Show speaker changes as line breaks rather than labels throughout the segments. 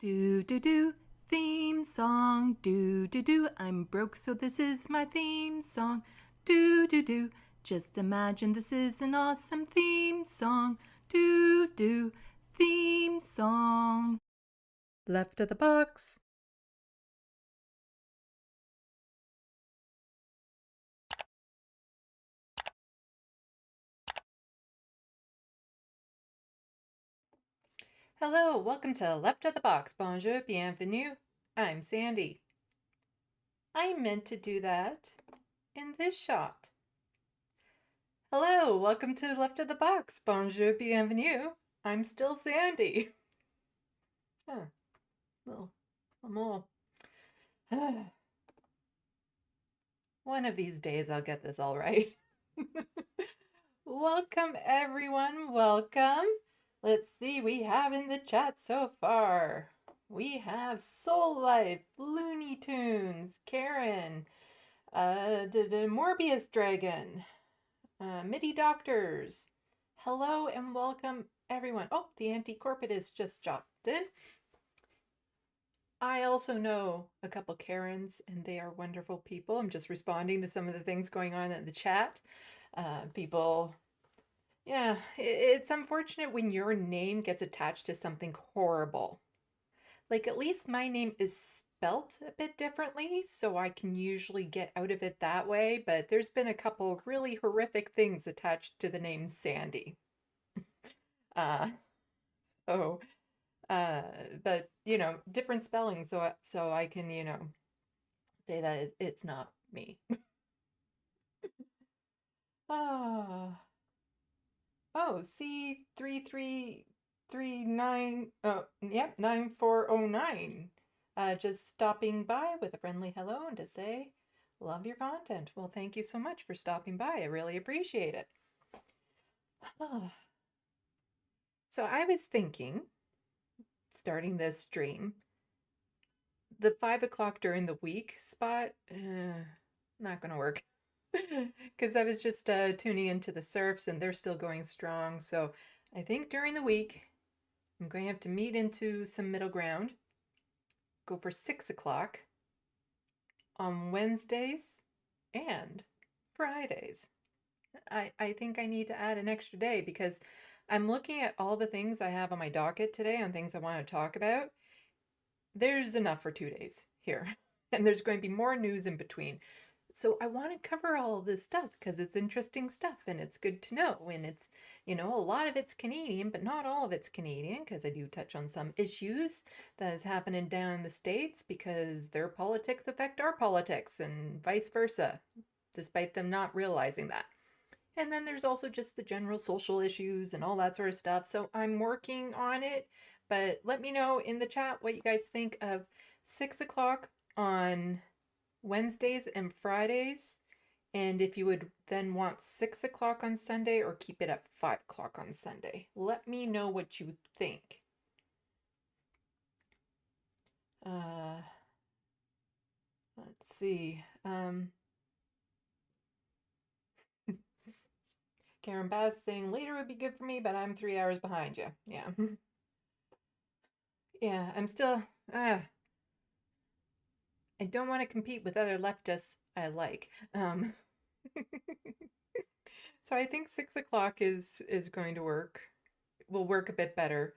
Do do do, theme song. Do do do, I'm broke so this is my theme song. Do do do, just imagine this is an awesome theme song. Do do, theme song. Left of the box. Hello, welcome to Left of the Box. Bonjour, bienvenue. I'm Sandy. I meant to do that in this shot. Hello, welcome to Left of the Box. Bonjour, bienvenue. I'm still Sandy. Huh. Little more. One of these days I'll get this all right. Welcome everyone, welcome. Let's see, we have in the chat so far. We have Soul Life, Looney Tunes, Karen, the Morbius Dragon, MIDI Doctors. Hello and welcome everyone. Oh, the Anti-Corporatist just dropped in. I also know a couple Karens and they are wonderful people. I'm just responding to some of the things going on in the chat. People, yeah, it's unfortunate when your name gets attached to something horrible. Like at least my name is spelt a bit differently, so I can usually get out of it that way, but there's been a couple really horrific things attached to the name Sandy. Uh, so, but you know, different spelling, so I can, you know, say that it's not me. Ah. Oh, C3339, oh, yep, 9409. Just stopping by with a friendly hello and to say, love your content. Well, thank you so much for stopping by. I really appreciate it. So I was thinking, starting this stream, the 5 o'clock during the week spot, not gonna work. Because I was just tuning into the surfs and they're still going strong. So I think during the week, I'm going to have to meet into some middle ground, go for 6 o'clock on Wednesdays and Fridays. I think I need to add an extra day because I'm looking at all the things I have on my docket today on things I want to talk about. There's enough for 2 days here, and there's going to be more news in between. So I want to cover all of this stuff because it's interesting stuff and it's good to know. And it's, you know, a lot of it's Canadian, but not all of it's Canadian because I do touch on some issues that is happening down in the States because their politics affect our politics and vice versa, despite them not realizing that. And then there's also just the general social issues and all that sort of stuff. So I'm working on it, but let me know in the chat what you guys think of 6 o'clock on Wednesdays and Fridays, and if you would then want 6 o'clock on Sunday or keep it at 5 o'clock on Sunday. Let me know what you think. Let's see. Karen Bass saying later would be good for me, but I'm 3 hours behind you. Yeah. Yeah, I'm still, I don't want to compete with other leftists I like. So I think 6 o'clock is going to work. Will work a bit better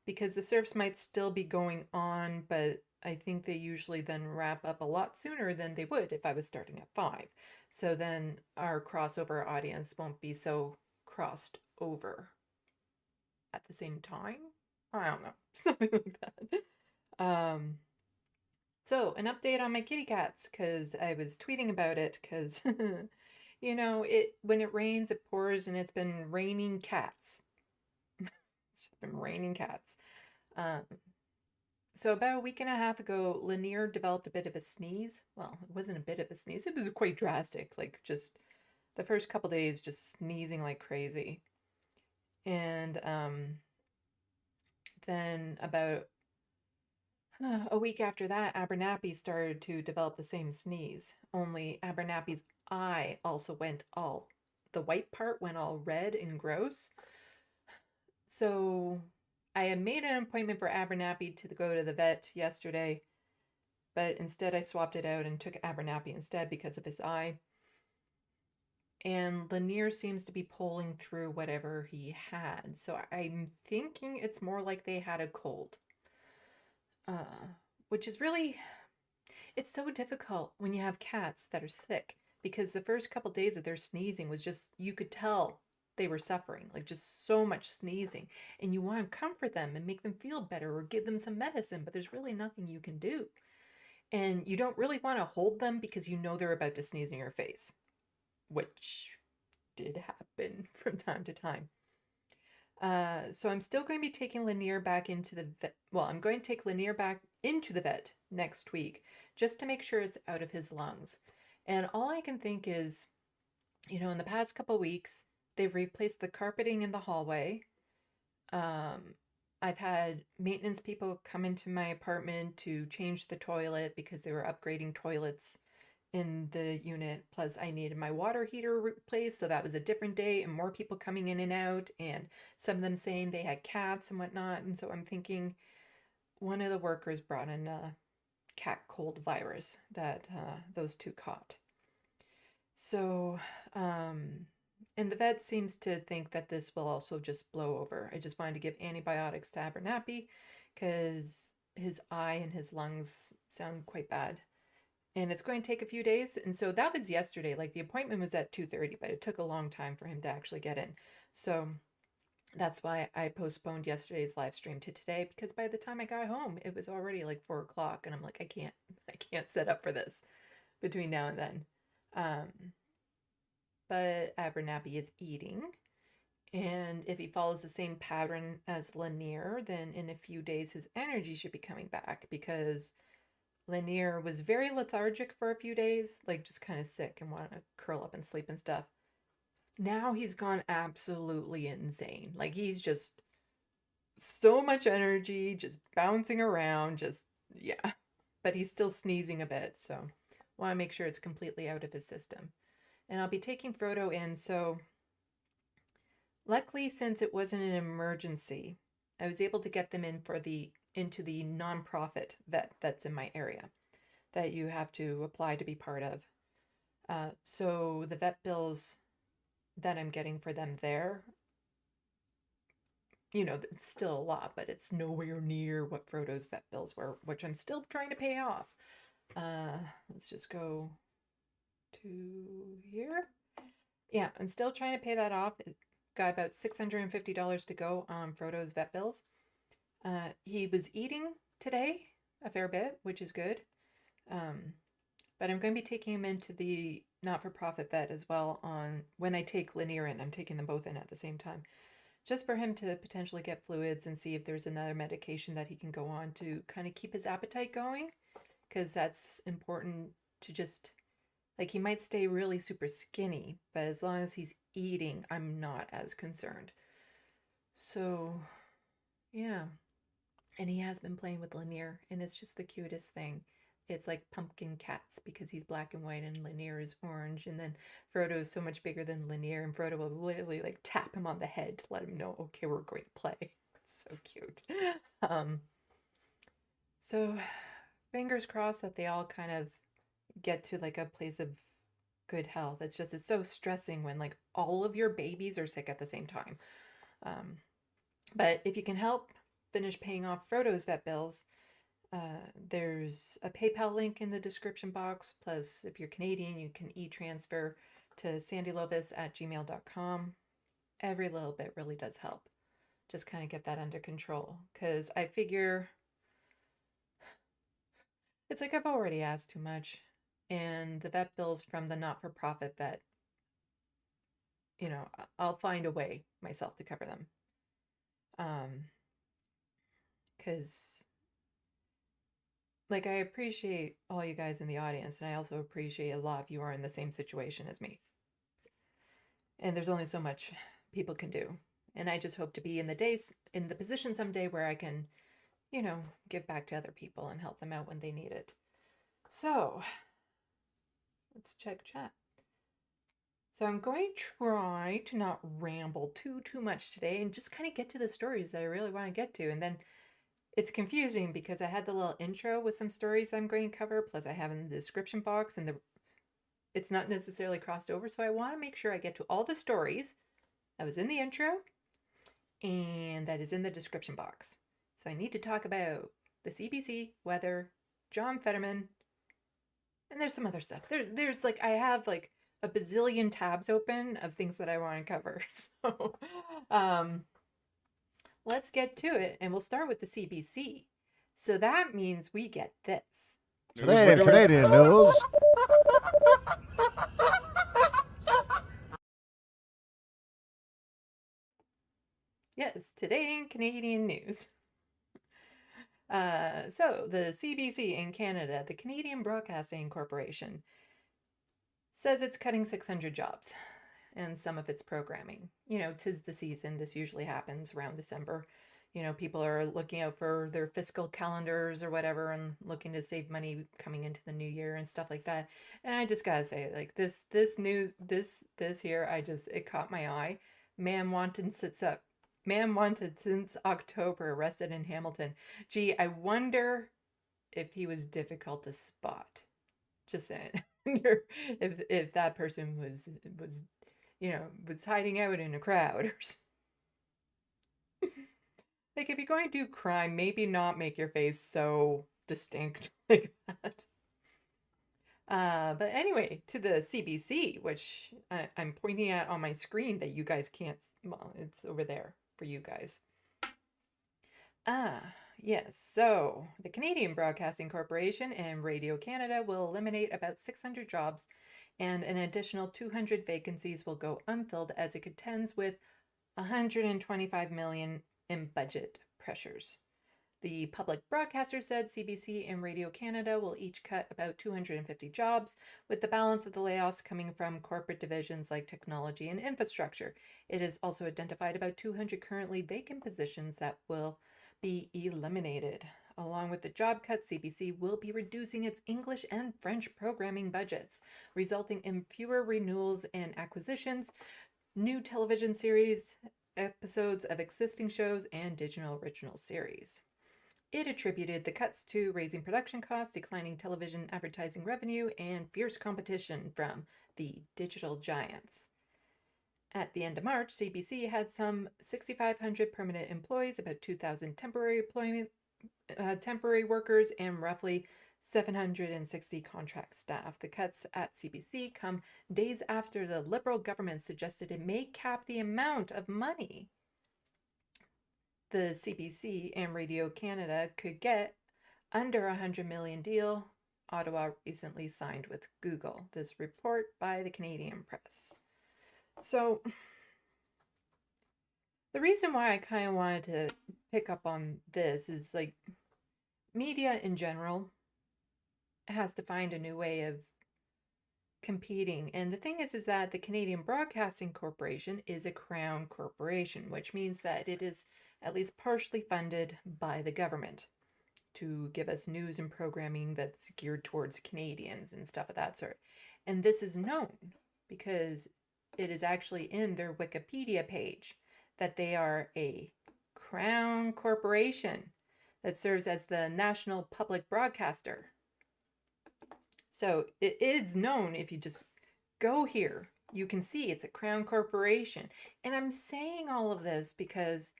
because the surfs might still be going on, but I think they usually then wrap up a lot sooner than they would if I was starting at 5. So then our crossover audience won't be so crossed over at the same time. I don't know, something like that. So an update on my kitty cats because I was tweeting about it because you know, when it rains, it pours, and it's been raining cats. It's just been raining cats. So about a week and a half ago, Lanier developed a bit of a sneeze. Well, it wasn't a bit of a sneeze. It was quite drastic, like just the first couple days just sneezing like crazy. And then about a week after that, Abernathy started to develop the same sneeze. Only Abernathy's eye also went the white part went all red and gross. So I had made an appointment for Abernathy to go to the vet yesterday, but instead I swapped it out and took Abernathy instead because of his eye. And Lanier seems to be pulling through whatever he had. So I'm thinking it's more like they had a cold. Which is really, it's so difficult when you have cats that are sick, because the first couple days of their sneezing was just, you could tell they were suffering, like just so much sneezing. And you want to comfort them and make them feel better or give them some medicine, but there's really nothing you can do. And you don't really want to hold them because you know they're about to sneeze in your face, which did happen from time to time. So I'm still going to be taking Lanier back into the vet. Well, I'm going to take Lanier back into the vet next week just to make sure it's out of his lungs. And all I can think is, you know, in the past couple weeks, they've replaced the carpeting in the hallway. I've had maintenance people come into my apartment to change the toilet because they were upgrading toilets in the unit. Plus, I needed my water heater replaced, so that was a different day, and more people coming in and out, and some of them saying they had cats and whatnot. And so I'm thinking one of the workers brought in a cat cold virus that those two caught. So, and the vet seems to think that this will also just blow over. I just wanted to give antibiotics to Abernathy because his eye and his lungs sound quite bad. And it's going to take a few days. And so that was yesterday. Like the appointment was at 2:30, but it took a long time for him to actually get in. So that's why I postponed yesterday's live stream to today, because by the time I got home, it was already like 4 o'clock. And I'm like, I can't set up for this between now and then. But Abernathy is eating. And if he follows the same pattern as Lanier, then in a few days his energy should be coming back, because Lanier was very lethargic for a few days, like just kind of sick and wanted to curl up and sleep and stuff. Now he's gone absolutely insane. Like he's just so much energy, just bouncing around, just, yeah. But he's still sneezing a bit, so want to make sure it's completely out of his system. And I'll be taking Frodo in, so luckily, since it wasn't an emergency, I was able to get them into the nonprofit vet that's in my area that you have to apply to be part of. So the vet bills that I'm getting for them there, you know, it's still a lot, but it's nowhere near what Frodo's vet bills were, which I'm still trying to pay off. Let's just go to here. Yeah, I'm still trying to pay that off. Got about $650 to go on Frodo's vet bills. He was eating today a fair bit, which is good. But I'm going to be taking him into the not-for-profit vet as well on when I take Lanier in. I'm taking them both in at the same time, just for him to potentially get fluids and see if there's another medication that he can go on to kind of keep his appetite going, because that's important to just, like, he might stay really super skinny, but as long as he's eating, I'm not as concerned. So, yeah. And he has been playing with Lanier, and it's just the cutest thing. It's like pumpkin cats because he's black and white and Lanier is orange. And then Frodo is so much bigger than Lanier, and Frodo will literally like tap him on the head to let him know, okay, we're going to play. It's so cute. So fingers crossed that they all kind of get to like a place of good health. It's just, it's so stressing when like all of your babies are sick at the same time. But if you can help finish paying off Frodo's vet bills, there's a PayPal link in the description box. Plus, if you're Canadian, you can e-transfer to SandeeLovas@gmail.com. Every little bit really does help. Just kind of get that under control, because I figure it's like I've already asked too much, and the vet bills from the not-for-profit vet, you know, I'll find a way myself to cover them. Because like I appreciate all you guys in the audience, and I also appreciate a lot of you are in the same situation as me. And there's only so much people can do. And I just hope to be in the position someday where I can, you know, give back to other people and help them out when they need it. So let's check chat. So I'm going to try to not ramble too much today and just kind of get to the stories that I really want to get to. And then it's confusing because I had the little intro with some stories I'm going to cover, plus I have in the description box, and it's not necessarily crossed over. So I want to make sure I get to all the stories that was in the intro and that is in the description box. So I need to talk about the CBC, weather, John Fetterman, and there's some other stuff. There's like, I have like a bazillion tabs open of things that I want to cover. So let's get to it, and we'll start with the CBC. So that means we get this.
Today in Canadian news.
Yes, today in Canadian news. So the CBC in Canada, the Canadian Broadcasting Corporation, says it's cutting 600 jobs and some of its programming. You know, 'tis the season. This usually happens around December. You know, people are looking out for their fiscal calendars or whatever and looking to save money coming into the new year and stuff like that. And I just gotta say, like this here, it caught my eye. Man wanted since October, arrested in Hamilton. Gee, I wonder if he was difficult to spot. Just saying. if that person was was hiding out in a crowd or something. Like, if you're going to do crime, maybe not make your face so distinct like that. But anyway, to the CBC, which I'm pointing at on my screen that you guys can't, well, it's over there for you guys. Yes, so the Canadian Broadcasting Corporation and Radio Canada will eliminate about 600 jobs, and an additional 200 vacancies will go unfilled as it contends with 125 million in budget pressures. The public broadcaster said CBC and Radio Canada will each cut about 250 jobs, with the balance of the layoffs coming from corporate divisions like technology and infrastructure. It has also identified about 200 currently vacant positions that will be eliminated. Along with the job cuts, CBC will be reducing its English and French programming budgets, resulting in fewer renewals and acquisitions, new television series, episodes of existing shows, and digital original series. It attributed the cuts to raising production costs, declining television advertising revenue, and fierce competition from the digital giants. At the end of March, CBC had some 6,500 permanent employees, about 2,000 temporary workers, and roughly 760 contract staff. The cuts at CBC come days after the Liberal government suggested it may cap the amount of money the CBC and Radio Canada could get under a $100 million deal Ottawa recently signed with Google. This report by the Canadian Press. So the reason why I kind of wanted to pick up on this is, like, media in general has to find a new way of competing. And the thing is that the Canadian Broadcasting Corporation is a crown corporation, which means that it is at least partially funded by the government to give us news and programming that's geared towards Canadians and stuff of that sort. And this is known because it is actually in their Wikipedia page that they are a crown corporation that serves as the national public broadcaster. So it is known. If you just go here, you can see it's a crown corporation. And I'm saying all of this because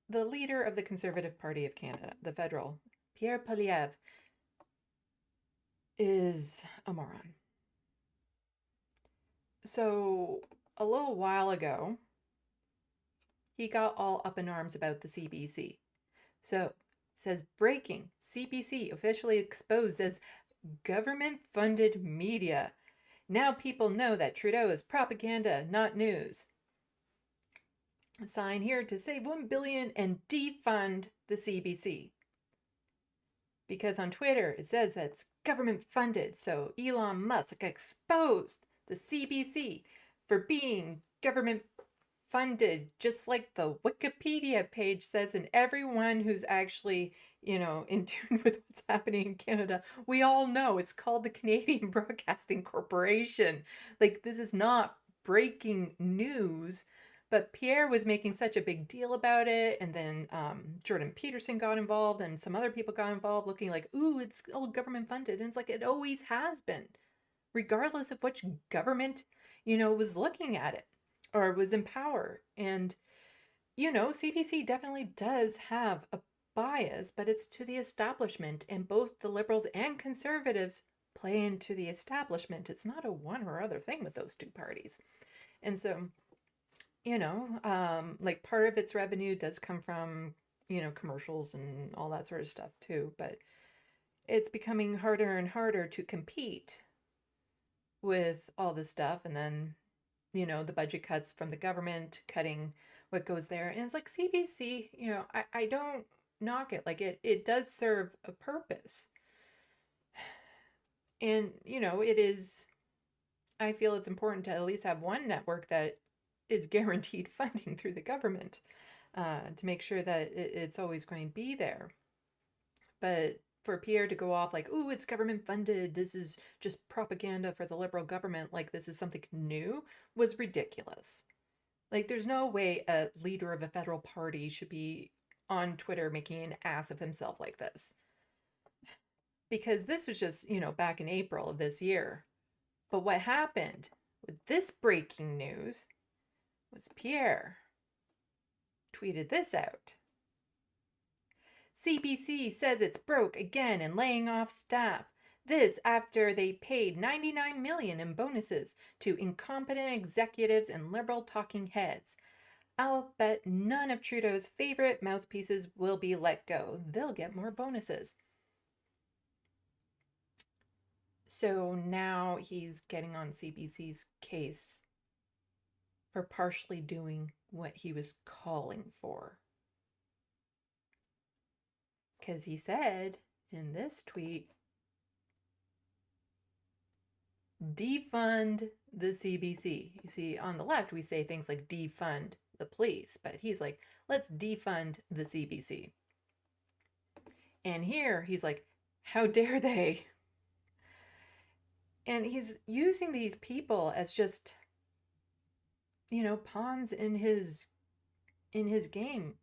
the leader of the Conservative Party of Canada, the federal, Pierre Poilievre, is a moron. So a little while ago, he got all up in arms about the CBC. So it says, breaking, CBC officially exposed as government-funded media. Now people know that Trudeau is propaganda, not news. A sign here to save $1 billion and defund the CBC. Because on Twitter it says that it's government-funded, so Elon Musk exposed the CBC for being government funded, just like the Wikipedia page says, and everyone who's actually, in tune with what's happening in Canada, we all know it's called the Canadian Broadcasting Corporation. Like, this is not breaking news, but Pierre was making such a big deal about it, and then Jordan Peterson got involved, and some other people got involved, looking like, ooh, it's all government funded, and it's like it always has been, regardless of which government, was looking at it or was in power. And, CBC definitely does have a bias, but it's to the establishment, and both the liberals and conservatives play into the establishment. It's not a one or other thing with those two parties. And so, like part of its revenue does come from, commercials and all that sort of stuff too, but it's becoming harder and harder to compete with all this stuff. And then, the budget cuts from the government cutting what goes there. And it's like CBC, I don't knock it. Like it does serve a purpose. And, it is, I feel it's important to at least have one network that is guaranteed funding through the government to make sure that it's always going to be there. But for Pierre to go off like, ooh, it's government funded, this is just propaganda for the Liberal government, like this is something new, was ridiculous. Like, there's no way a leader of a federal party should be on Twitter making an ass of himself like this. Because this was just, back in April of this year. But what happened with this breaking news was Pierre tweeted this out. CBC says it's broke again and laying off staff. This after they paid $99 million in bonuses to incompetent executives and liberal talking heads. I'll bet none of Trudeau's favorite mouthpieces will be let go. They'll get more bonuses. So now he's getting on CBC's case for partially doing what he was calling for. Because he said in this tweet, defund the CBC. You see, on the left, we say things like defund the police, but he's like, let's defund the CBC. And here he's like, how dare they? And he's using these people as just, pawns in his game.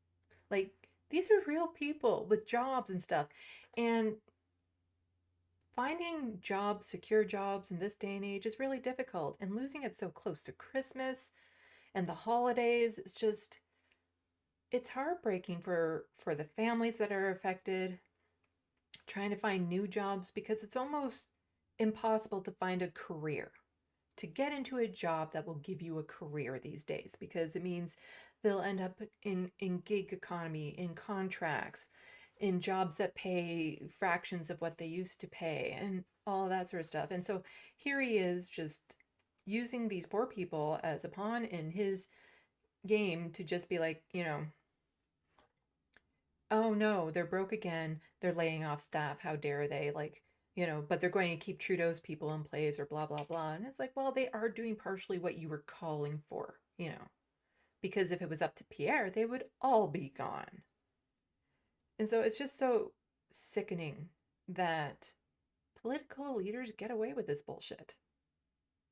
Like, these are real people with jobs and stuff. And finding jobs, secure jobs in this day and age is really difficult. And losing it so close to Christmas and the holidays is just, it's heartbreaking for the families that are affected, trying to find new jobs, because it's almost impossible to find a career, to get into a job that will give you a career these days, because it means they'll end up in gig economy, in contracts, in jobs that pay fractions of what they used to pay, and all of that sort of stuff. And so here he is just using these poor people as a pawn in his game to just be like, oh no, they're broke again, they're laying off staff, how dare they, like, but they're going to keep Trudeau's people in place or blah, blah, blah. And it's like, well, they are doing partially what you were calling for, because if it was up to Pierre, they would all be gone. And so it's just so sickening that political leaders get away with this bullshit.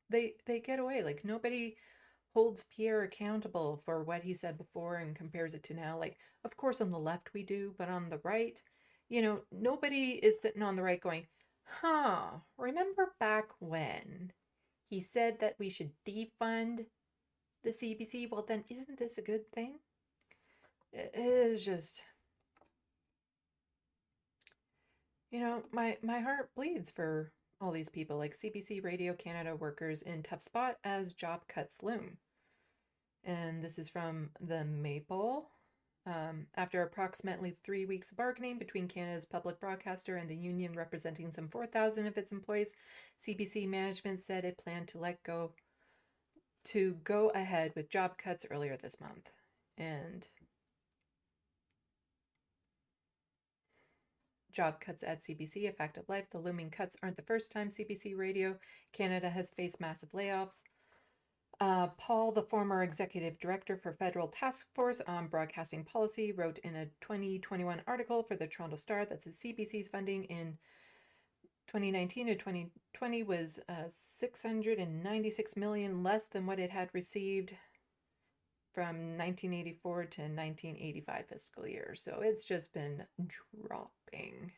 They get away. Like, nobody holds Pierre accountable for what he said before and compares it to now. Like, of course, on the left we do, but on the right, nobody is sitting on the right going, remember back when he said that we should defund the CBC? Well, then isn't this a good thing? It is just, my heart bleeds for all these people, like CBC Radio Canada workers in tough spot as job cuts loom. And this is from the Maple. After approximately 3 weeks of bargaining between Canada's public broadcaster and the union representing some 4,000 of its employees, CBC management said it planned to go ahead with job cuts earlier this month. And job cuts at CBC, a fact of life. The looming cuts aren't the first time CBC Radio Canada has faced massive layoffs. Paul, the former executive director for Federal Task Force on Broadcasting Policy, wrote in a 2021 article for the Toronto Star that the CBC's funding in 2019 to 2020 was 696 million less than what it had received from 1984 to 1985 fiscal year. So it's just been dropping.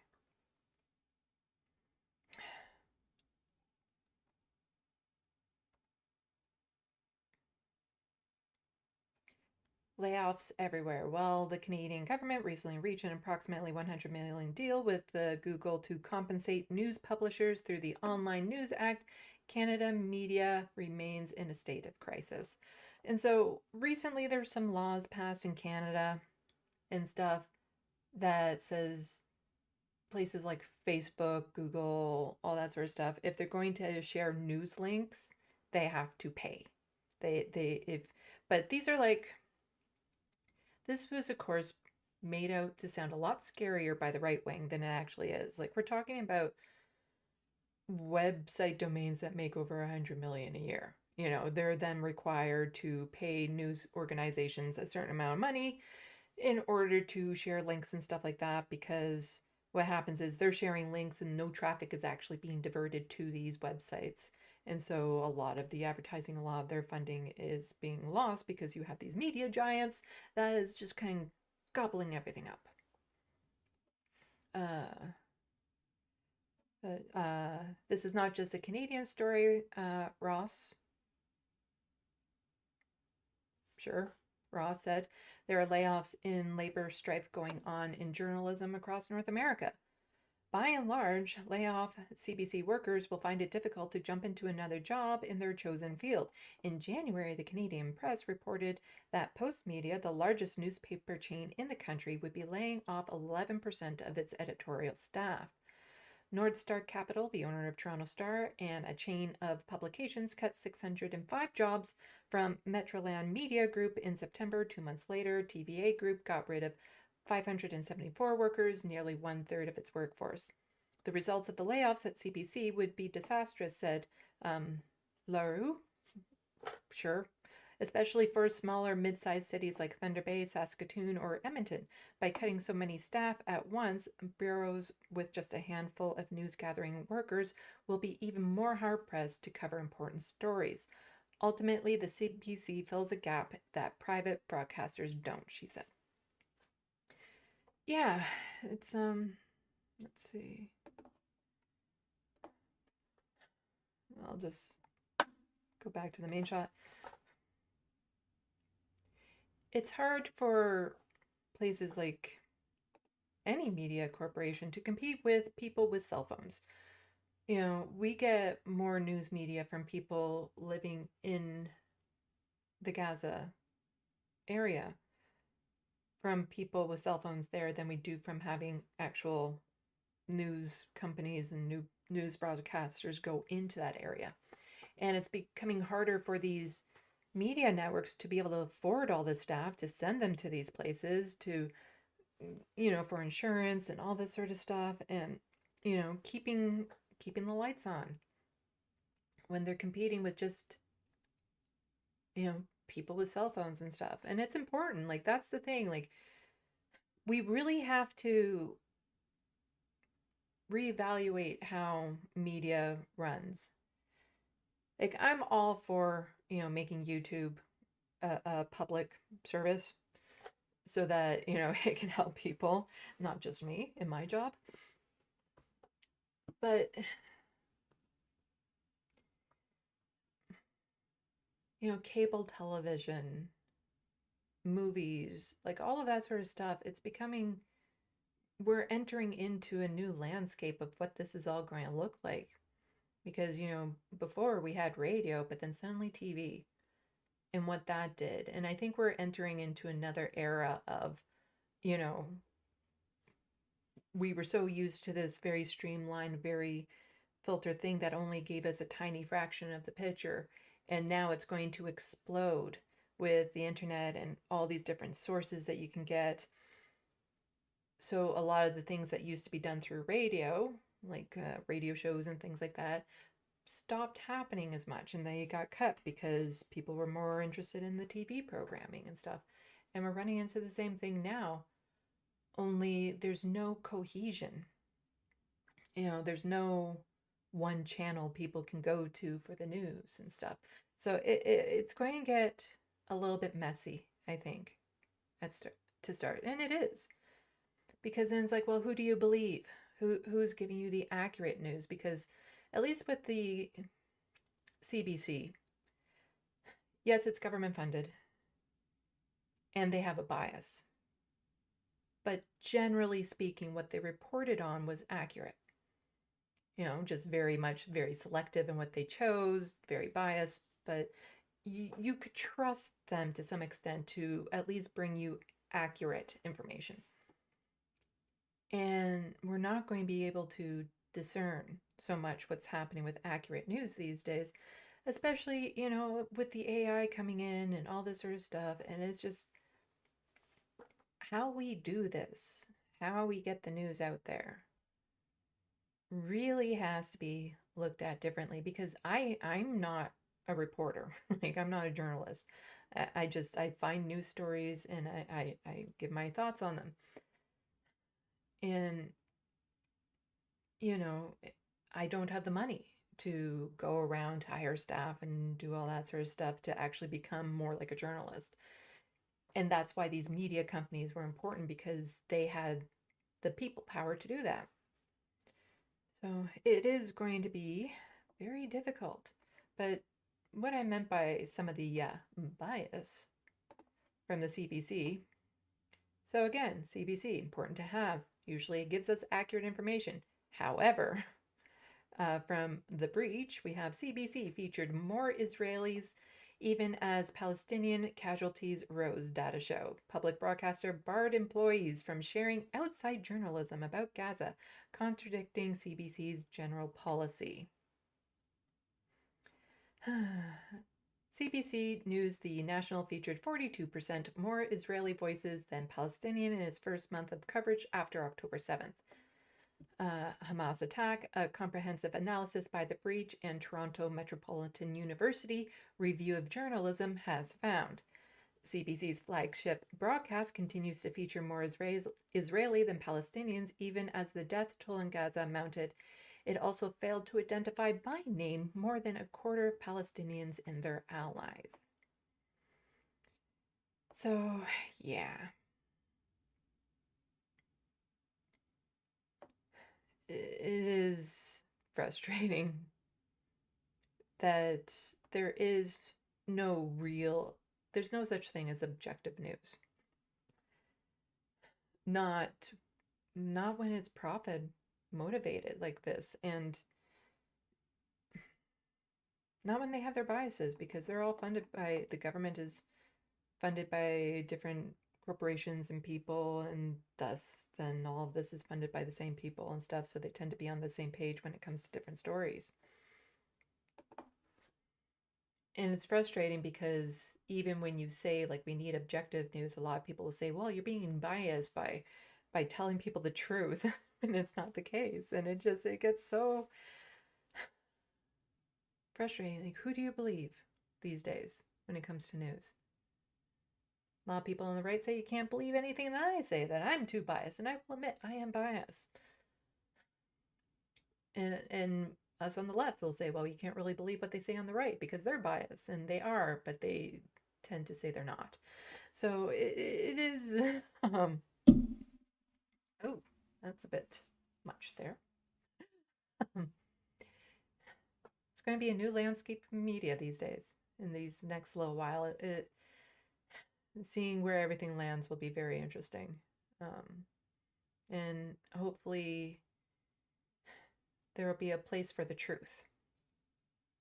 Layoffs everywhere. Well, the Canadian government recently reached an approximately $100 million deal with Google to compensate news publishers through the Online News Act. Canada media remains in a state of crisis. And so recently there's some laws passed in Canada and stuff that says places like Facebook, Google, all that sort of stuff, if they're going to share news links, they have to pay. But these are like, this was, of course, made out to sound a lot scarier by the right wing than it actually is. Like, we're talking about website domains that make over 100 million a year. You know, they're then required to pay news organizations a certain amount of money in order to share links and stuff like that, because what happens is they're sharing links and no traffic is actually being diverted to these websites. And so a lot of the advertising, a lot of their funding is being lost because you have these media giants that is just kind of gobbling everything up. This is not just a Canadian story, Ross. Sure. Ross said there are layoffs in labor strife going on in journalism across North America. By and large, layoff CBC workers will find it difficult to jump into another job in their chosen field. In January, the Canadian Press reported that Postmedia, the largest newspaper chain in the country, would be laying off 11% of its editorial staff. Nordstar Capital, the owner of Toronto Star and a chain of publications, cut 605 jobs from Metroland Media Group in September. 2 months later, TVA Group got rid of 574 workers, nearly 1/3 of its workforce. The results of the layoffs at CBC would be disastrous, said LaRue. Sure. Especially for smaller mid-sized cities like Thunder Bay, Saskatoon, or Edmonton. By cutting so many staff at once, bureaus with just a handful of news-gathering workers will be even more hard-pressed to cover important stories. Ultimately, the CBC fills a gap that private broadcasters don't, she said. Yeah, it's, let's see. I'll just go back to the main shot. It's hard for places like any media corporation to compete with people with cell phones. You know, we get more news media from people living in the Gaza area, from people with cell phones there, than we do from having actual news companies and news broadcasters go into that area. And it's becoming harder for these media networks to be able to afford all this staff, to send them to these places, to, you know, for insurance and all this sort of stuff, and, you know, keeping the lights on when they're competing with just, you know, people with cell phones and stuff. And it's important. Like, that's the thing. Like, we really have to reevaluate how media runs. Like, I'm all for, you know, making YouTube a public service so that, you know, it can help people, not just me in my job. But, you know, cable television, movies, like all of that sort of stuff, it's becoming, we're entering into a new landscape of what this is all going to look like. Because, you know, before we had radio, but then suddenly TV and what that did. And I think we're entering into another era of, you know, we were so used to this very streamlined, very filtered thing that only gave us a tiny fraction of the picture. And now it's going to explode with the internet and all these different sources that you can get. So a lot of the things that used to be done through radio, like radio shows and things like that, stopped happening as much and they got cut because people were more interested in the TV programming and stuff. And we're running into the same thing now, only there's no cohesion. There's no one channel people can go to for the news and stuff. So it's going to get a little bit messy, I think, to start. And it is. Because then it's like, well, who do you believe? Who's giving you the accurate news? Because at least with the CBC, yes, it's government funded and they have a bias. But generally speaking, what they reported on was accurate. Just very selective in what they chose, very biased, but you could trust them to some extent to at least bring you accurate information. And we're not going to be able to discern so much what's happening with accurate news these days, especially, with the AI coming in and all this sort of stuff. And it's just how we do this, how we get the news out there really has to be looked at differently, because I'm not a reporter. Like, I'm not a journalist. I find news stories and I give my thoughts on them. And, I don't have the money to go around to hire staff and do all that sort of stuff to actually become more like a journalist. And that's why these media companies were important, because they had the people power to do that. So it is going to be very difficult. But what I meant by some of the bias from the CBC. So again, CBC, important to have. Usually it gives us accurate information. However, from The Breach, we have CBC featured more Israelis even as Palestinian casualties rose, data show. Public broadcaster barred employees from sharing outside journalism about Gaza, contradicting CBC's general policy. CBC News The National featured 42% more Israeli voices than Palestinian in its first month of coverage after October 7th. Hamas attack, a comprehensive analysis by The Breach and Toronto Metropolitan University Review of Journalism has found. CBC's flagship broadcast continues to feature more Israeli than Palestinians, even as the death toll in Gaza mounted. It also failed to identify by name more than a quarter of Palestinians and their allies. So, yeah. It is frustrating that there's no such thing as objective news. Not when it's profit motivated like this, and not when they have their biases, because they're all funded by the government, is funded by different corporations and people, and thus then all of this is funded by the same people and stuff, so they tend to be on the same page when it comes to different stories. And it's frustrating because even when you say, like, we need objective news, a lot of people will say, well, you're being biased by telling people the truth, and it's not the case. And it gets so frustrating. Like, who do you believe these days when it comes to news? A lot of people on the right say you can't believe anything that I say, that I'm too biased, and I will admit I am biased. And us on the left will say, well, you can't really believe what they say on the right because they're biased, and they are, but they tend to say they're not. So it is, oh, that's a bit much there. It's going to be a new landscape of media these days. In these next little while, seeing where everything lands will be very interesting. And hopefully there will be a place for the truth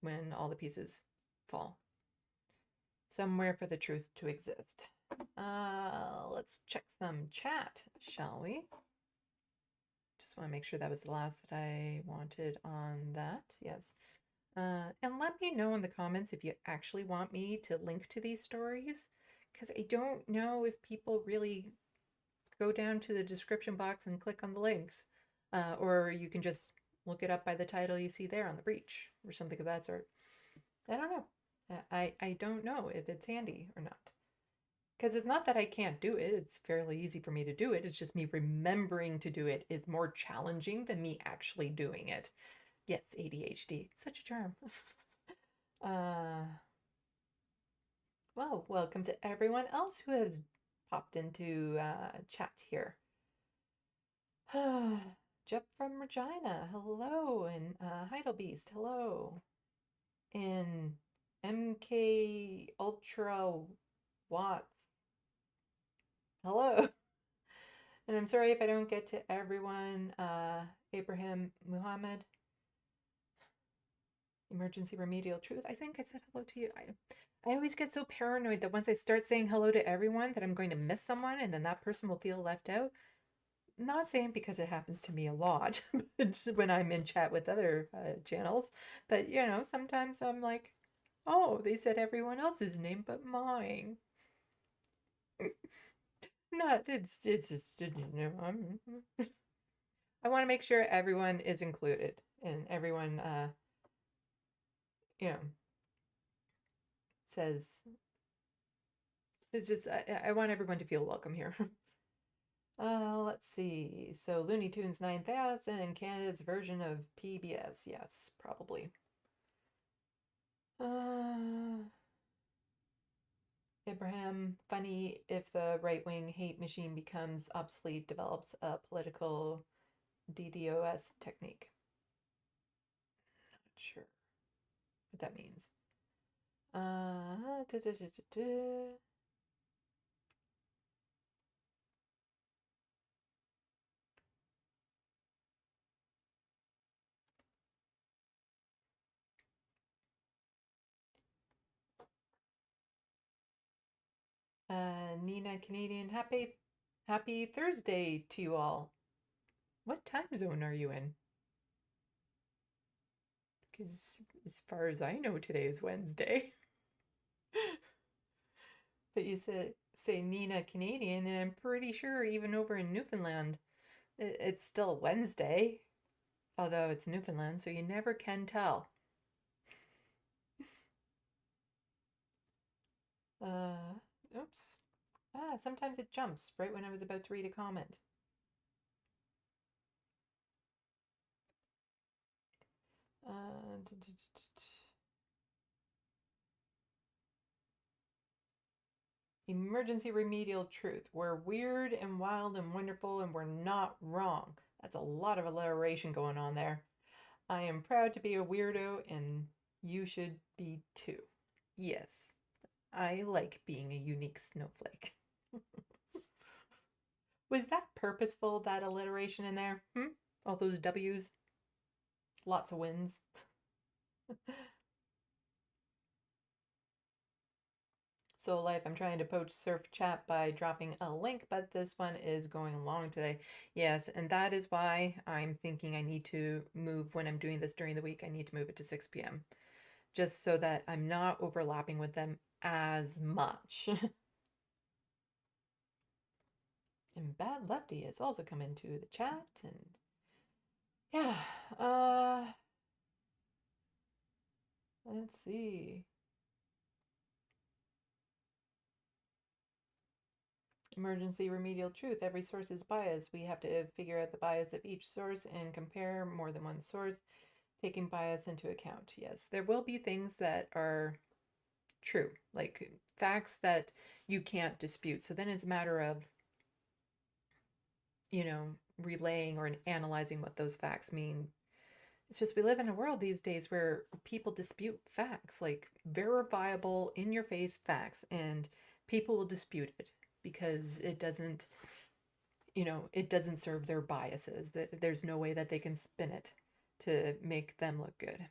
when all the pieces fall. Somewhere for the truth to exist. Let's check some chat, shall we? Just want to make sure that was the last that I wanted on that. Yes. And let me know in the comments if you actually want me to link to these stories, because I don't know if people really go down to the description box and click on the links, or you can just look it up by the title you see there on The Breach. or something of that sort. I don't know. I don't know if it's handy or not. Because it's not that I can't do it. It's fairly easy for me to do it. It's just me remembering to do it is more challenging than me actually doing it. Yes, ADHD. Such a term. Well, welcome to everyone else who has popped into chat here. Jeff from Regina, hello. And Heidelbeast, hello. And MK Ultra Watts, hello. And I'm sorry if I don't get to everyone. Abraham Muhammad, Emergency Remedial Truth. I think I said hello to you. I always get so paranoid that once I start saying hello to everyone that I'm going to miss someone and then that person will feel left out. Not saying because it happens to me a lot when I'm in chat with other channels, but you know, sometimes I'm like, oh, they said everyone else's name but mine. No, it's just, you know, I want to make sure everyone is included and everyone, you know, says, it's just, I want everyone to feel welcome here. Let's see. So Looney Tunes 9000, Canada's version of PBS. Yes, probably. Abraham, funny if the right-wing hate machine becomes obsolete, develops a political DDoS technique. Not sure what that means. Nina Canadian, happy Thursday to you all. What time zone are you in? Because as far as I know, today is Wednesday. But you say Nina Canadian, and I'm pretty sure even over in Newfoundland, it's still Wednesday, although it's Newfoundland, so you never can tell. Oops. Sometimes it jumps right when I was about to read a comment. Emergency remedial truth. We're weird and wild and wonderful and we're not wrong. That's a lot of alliteration going on there. I am proud to be a weirdo and you should be too. Yes, I like being a unique snowflake. Was that purposeful, that alliteration in there? All those W's? Lots of wins. So Life, I'm trying to poach surf chat by dropping a link, but this one is going long today. Yes, and that is why I'm thinking I need to move when I'm doing this during the week. I need to move it to 6 p.m. just so that I'm not overlapping with them as much. And Bad Lefty has also come into the chat, and yeah, let's see. Emergency remedial truth. Every source is biased. We have to figure out the bias of each source and compare more than one source, taking bias into account. Yes, there will be things that are true, like facts that you can't dispute. So then it's a matter of, you know, relaying or analyzing what those facts mean. It's just we live in a world these days where people dispute facts, like verifiable, in your face facts, and people will dispute it because it doesn't, you know, it doesn't serve their biases. There's no way that they can spin it to make them look good.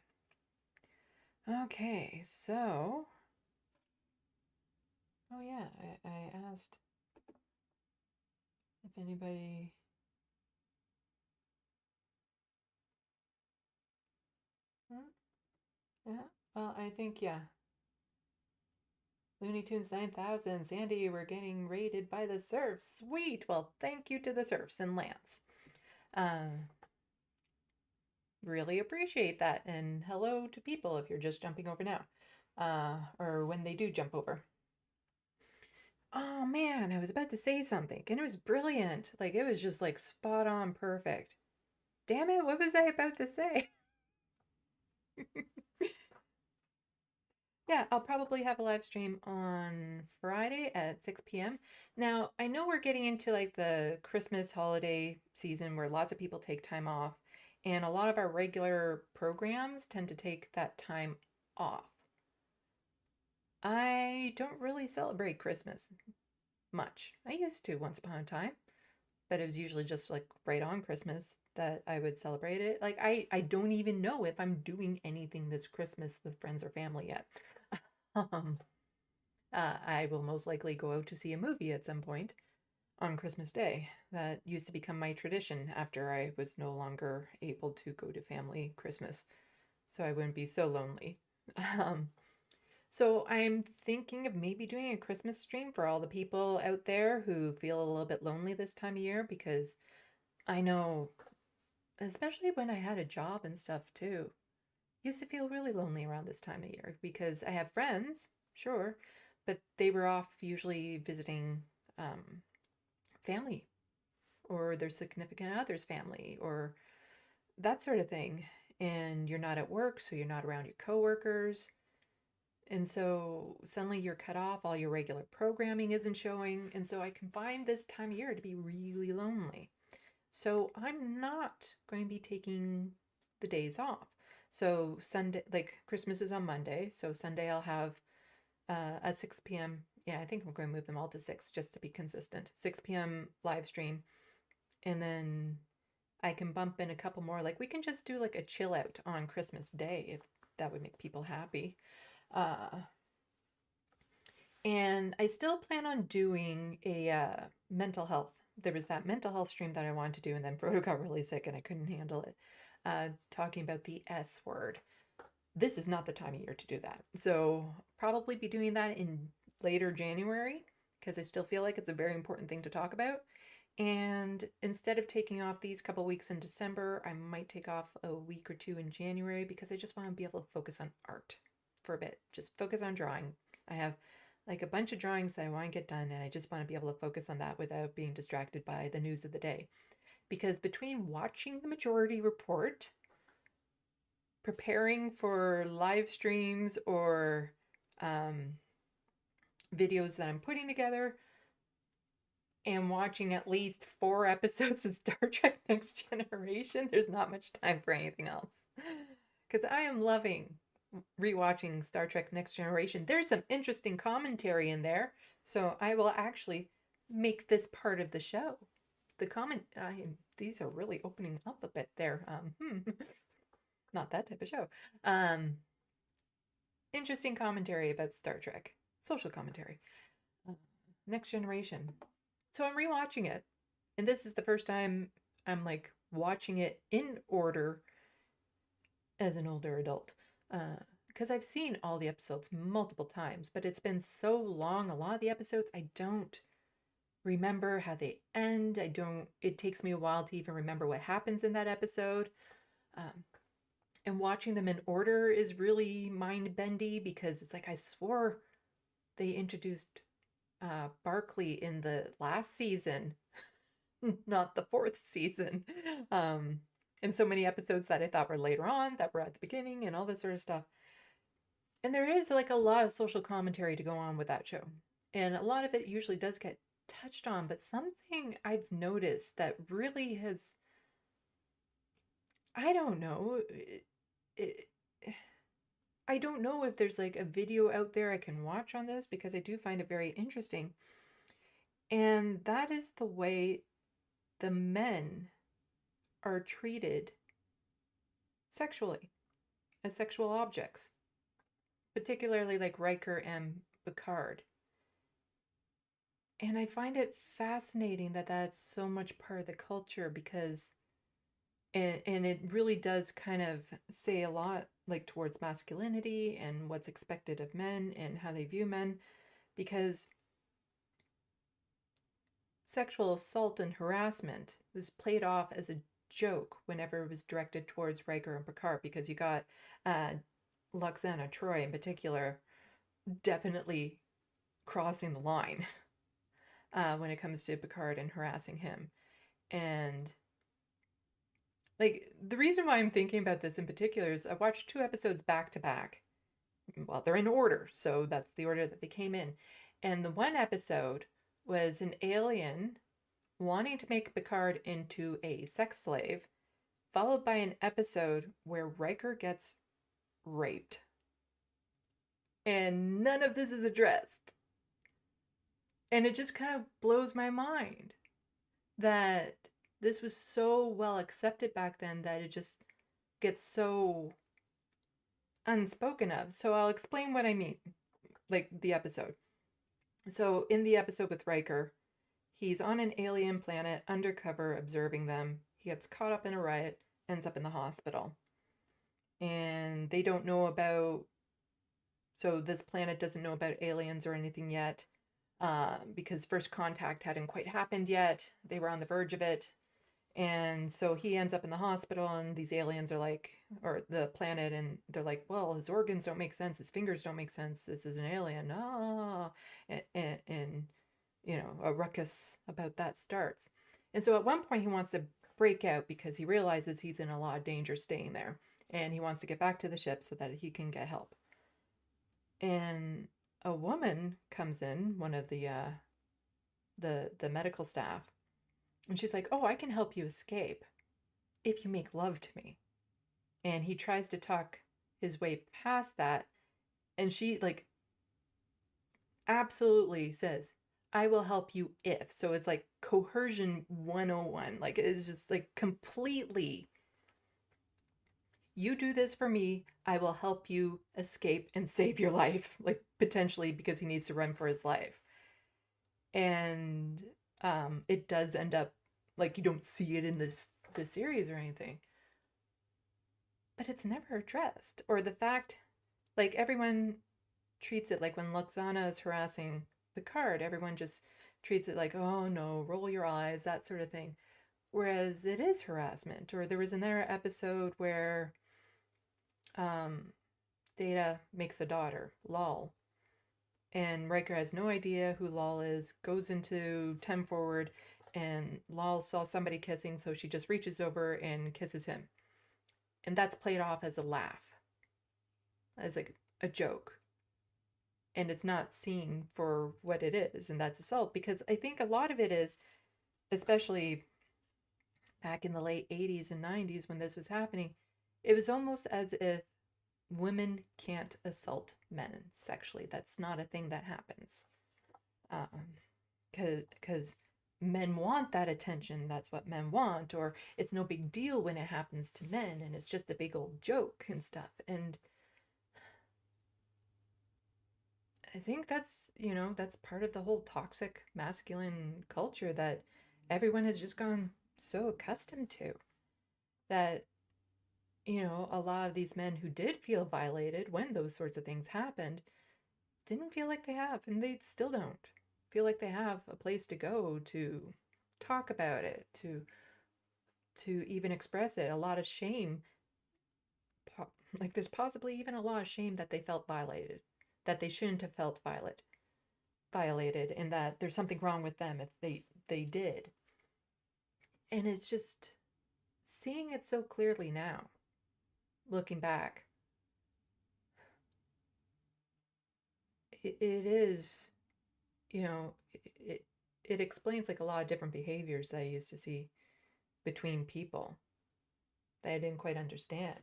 Okay, so, oh yeah, I asked if anybody, yeah, well, I think, yeah. Looney Tunes 9000, Sandy, we're getting raided by the serfs. Sweet. Well, thank you to the serfs and Lance. really appreciate that. And hello to people if you're just jumping over now, or when they do jump over. Oh man, I was about to say something and it was brilliant. Like it was just like spot on perfect. Damn it, what was I about to say? Yeah, I'll probably have a live stream on Friday at 6 p.m. Now, I know we're getting into like the Christmas holiday season where lots of people take time off, and a lot of our regular programs tend to take that time off. I don't really celebrate Christmas much. I used to once upon a time, but it was usually just like right on Christmas that I would celebrate it. Like I don't even know if I'm doing anything this Christmas with friends or family yet. Um, I will most likely go out to see a movie at some point on Christmas Day. That used to become my tradition after I was no longer able to go to family Christmas, so I wouldn't be so lonely. Um, so I'm thinking of maybe doing a Christmas stream for all the people out there who feel a little bit lonely this time of year, because I know, especially when I had a job and stuff too, used to feel really lonely around this time of year because I have friends, sure, but they were off usually visiting um, family or their significant other's family or that sort of thing. And you're not at work, so you're not around your coworkers. And so suddenly you're cut off, all your regular programming isn't showing. And so I can find this time of year to be really lonely. So I'm not going to be taking the days off. So Sunday, like Christmas is on Monday. So Sunday I'll have a 6 p.m. Yeah, I think I'm going to move them all to 6 just to be consistent. 6 p.m. live stream. And then I can bump in a couple more. Like we can just do like a chill out on Christmas Day if that would make people happy. Uh, and I still plan on doing a mental health. There was that mental health stream that I wanted to do, and then Frodo got really sick and I couldn't handle it. Talking about the S word. This is not the time of year to do that. So probably be doing that in later January because I still feel like it's a very important thing to talk about. And instead of taking off these couple weeks in December, I might take off a week or two in January because I just want to be able to focus on art for a bit. Just focus on drawing. I have like a bunch of drawings that I want to get done, and I just want to be able to focus on that without being distracted by the news of the day. Because between watching the Majority Report, preparing for live streams or videos that I'm putting together, and watching at least 4 episodes of Star Trek Next Generation, there's not much time for anything else. Because I am loving rewatching Star Trek Next Generation. There's some interesting commentary in there, so I will actually make this part of the show. These are really opening up a bit there. Not that type of show. Interesting commentary about Star Trek, social commentary. Next Generation. So I'm rewatching it, and this is the first time I'm like watching it in order as an older adult. Because I've seen all the episodes multiple times, but it's been so long, a lot of the episodes, I don't remember how they end. It takes me a while to even remember what happens in that episode. And watching them in order is really mind-bendy because it's like I swore they introduced Barclay in the last season, not the 4th season. And so many episodes that I thought were later on that were at the beginning and all this sort of stuff. And there is like a lot of social commentary to go on with that show. And a lot of it usually does get touched on, but something I've noticed that really has, I don't know, it, I don't know if there's like a video out there I can watch on this because I do find it very interesting. And that is the way the men are treated sexually as sexual objects, particularly like Riker and Picard. And I find it fascinating that that's so much part of the culture because and it really does kind of say a lot like towards masculinity and what's expected of men and how they view men, because sexual assault and harassment was played off as a joke whenever it was directed towards Riker and Picard, because you got Luxana Troy in particular definitely crossing the line when it comes to Picard and harassing him. And like, the reason why I'm thinking about this in particular is I watched 2 episodes back to back. Well, they're in order, so that's the order that they came in. And the one episode was an alien wanting to make Picard into a sex slave, followed by an episode where Riker gets raped. And none of this is addressed. And it just kind of blows my mind that this was so well accepted back then that it just gets so unspoken of. So I'll explain what I mean, like the episode. So in the episode with Riker, he's on an alien planet undercover observing them. He gets caught up in a riot, ends up in the hospital. And they don't know about, so this planet doesn't know about aliens or anything yet, because first contact hadn't quite happened yet. They were on the verge of it. And so he ends up in the hospital, and these aliens are like, or the planet, and they're like, well, his organs don't make sense, his fingers don't make sense, this is an alien. Ah, and you know, a ruckus about that starts. And so at one point he wants to break out because he realizes he's in a lot of danger staying there, and he wants to get back to the ship so that he can get help. And a woman comes in, one of the medical staff, and she's like, oh, I can help you escape if you make love to me. And he tries to talk his way past that, and she like absolutely says, I will help you if. So it's like coercion 101. Like, it's just like completely, you do this for me, I will help you escape and save your life, like potentially because he needs to run for his life. And it does end up, like, you don't see it in this series or anything, but it's never addressed. Or the fact, like, everyone treats it like when Luxana is harassing Picard, everyone just treats it like, oh no, roll your eyes, that sort of thing. Whereas it is harassment. Or there was another episode where Data makes a daughter, Lal, and Riker has no idea who Lal is, goes into 10 forward, and Lal saw somebody kissing, so she just reaches over and kisses him. And that's played off as a laugh, as a joke. And it's not seen for what it is, and that's assault. Because I think a lot of it is, especially back in the late 80s and 90s when this was happening, it was almost as if women can't assault men sexually. That's not a thing that happens. Because men want that attention. That's what men want. Or it's no big deal when it happens to men, and it's just a big old joke and stuff. And I think that's, you know, that's part of the whole toxic masculine culture that everyone has just gone so accustomed to, that, you know, a lot of these men who did feel violated when those sorts of things happened didn't feel like they have, and they still don't feel like they have a place to go to talk about it, to even express it. A lot of shame, like there's possibly even a lot of shame that they felt violated, that they shouldn't have felt violated, and that there's something wrong with them if they did. And it's just seeing it so clearly now, looking back, it is, you know, it explains like a lot of different behaviors that I used to see between people that I didn't quite understand.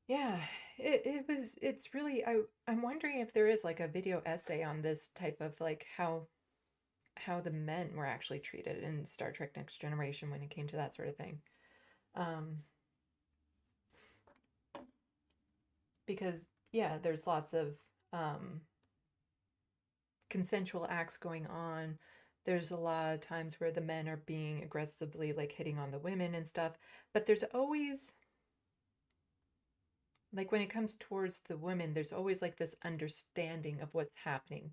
Yeah, it's really, I'm wondering if there is like a video essay on this type of like how the men were actually treated in Star Trek Next Generation when it came to that sort of thing. Because yeah, there's lots of consensual acts going on. There's a lot of times where the men are being aggressively like hitting on the women and stuff, but there's always, like when it comes towards the women, there's always like this understanding of what's happening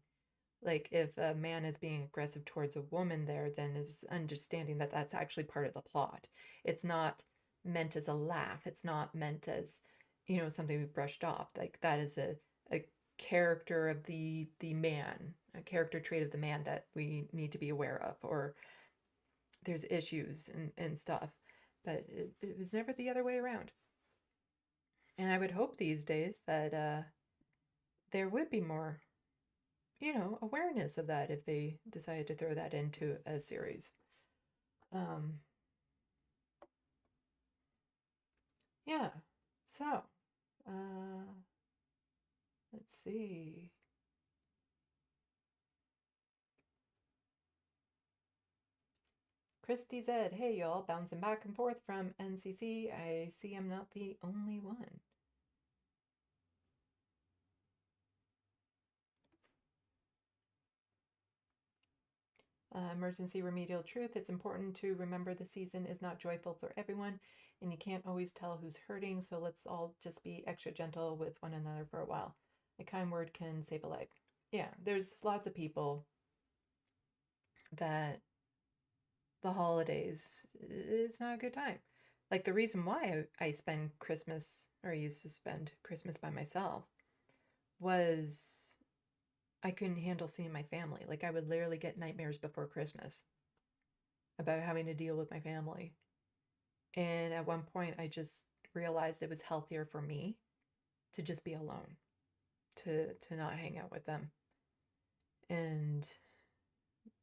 Like if a man is being aggressive towards a woman there, then is understanding that that's actually part of the plot. It's not meant as a laugh. It's not meant as, something we brushed off. Like that is a character of the man, a character trait of the man that we need to be aware of, or there's issues and stuff. But it was never the other way around. And I would hope these days that there would be more, awareness of that if they decided to throw that into a series. Um, yeah. So, uh, let's see. Christy said, "Hey y'all, bouncing back and forth from NCC. I see I'm not the only one." Emergency remedial truth. It's important to remember the season is not joyful for everyone, and you can't always tell who's hurting, so let's all just be extra gentle with one another for a while. A kind word can save a life. Yeah, there's lots of people that the holidays is not a good time. Like the reason why I spend Christmas, or I used to spend Christmas by myself, was I couldn't handle seeing my family. Like I would literally get nightmares before Christmas about having to deal with my family. And at one point, I just realized it was healthier for me to just be alone, to not hang out with them. And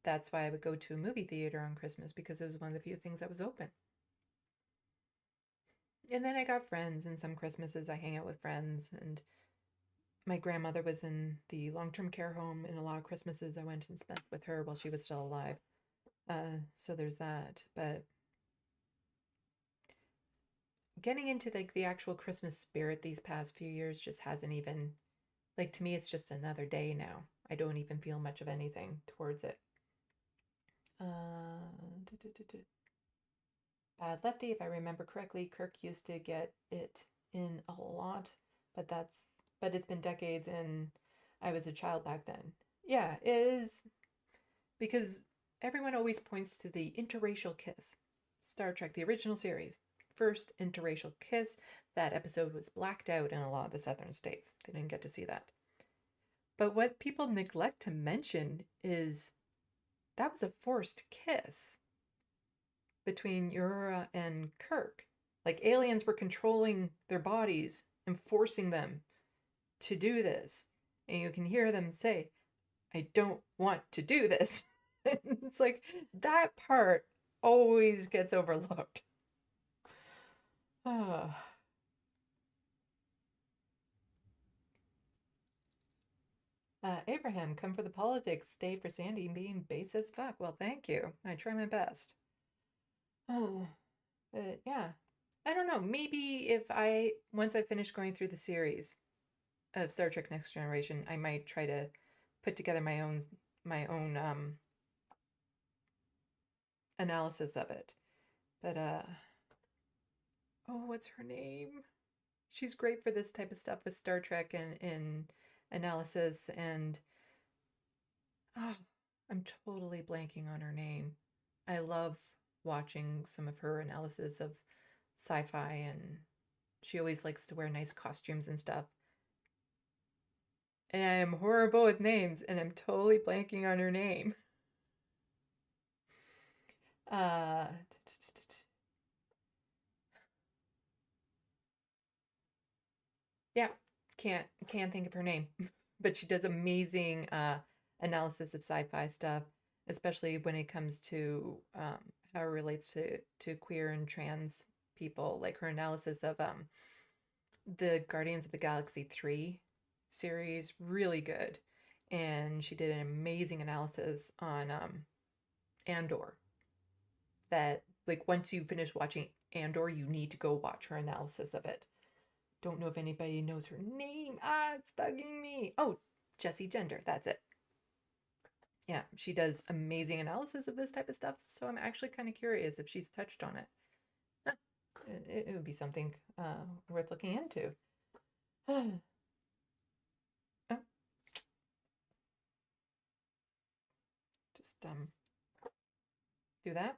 that's why I would go to a movie theater on Christmas, because it was one of the few things that was open. And then I got friends, and some Christmases I hang out with friends. And my grandmother was in the long-term care home, and a lot of Christmases I went and spent with her while she was still alive. So there's that. But getting into like the actual Christmas spirit these past few years just hasn't even, like, to me it's just another day now. I don't even feel much of anything towards it. Bad Lefty, if I remember correctly, Kirk used to get it in a lot, but it's been decades and I was a child back then. Yeah, it is, because everyone always points to the interracial kiss. Star Trek, the original series, first interracial kiss. That episode was blacked out in a lot of the southern states. They didn't get to see that. But what people neglect to mention is that was a forced kiss between Uhura and Kirk. Like aliens were controlling their bodies and forcing them to do this. And you can hear them say, "I don't want to do this." It's like that part always gets overlooked. Abraham, come for the politics, stay for Sandy being base as fuck. Well, thank you. I try my best. Yeah. I don't know. Maybe if once I finish going through the series of Star Trek Next Generation, I might try to put together my own analysis of it. But oh, what's her name? She's great for this type of stuff with Star Trek and analysis, and oh, I'm totally blanking on her name. I love watching some of her analysis of sci-fi, and she always likes to wear nice costumes and stuff. And I am horrible with names, and I'm totally blanking on her name. Uh, yeah, can't think of her name, but she does amazing analysis of sci-fi stuff, especially when it comes to how it relates to queer and trans people. Like her analysis of the Guardians of the Galaxy 3 series, really good. And she did an amazing analysis on Andor. That, like, once you finish watching Andor, you need to go watch her analysis of it. Don't know if anybody knows her name. It's bugging me. Oh, Jessie Gender, that's it. Yeah, she does amazing analysis of this type of stuff, so I'm actually kind of curious if she's touched on it. It would be something worth looking into. Oh. do that.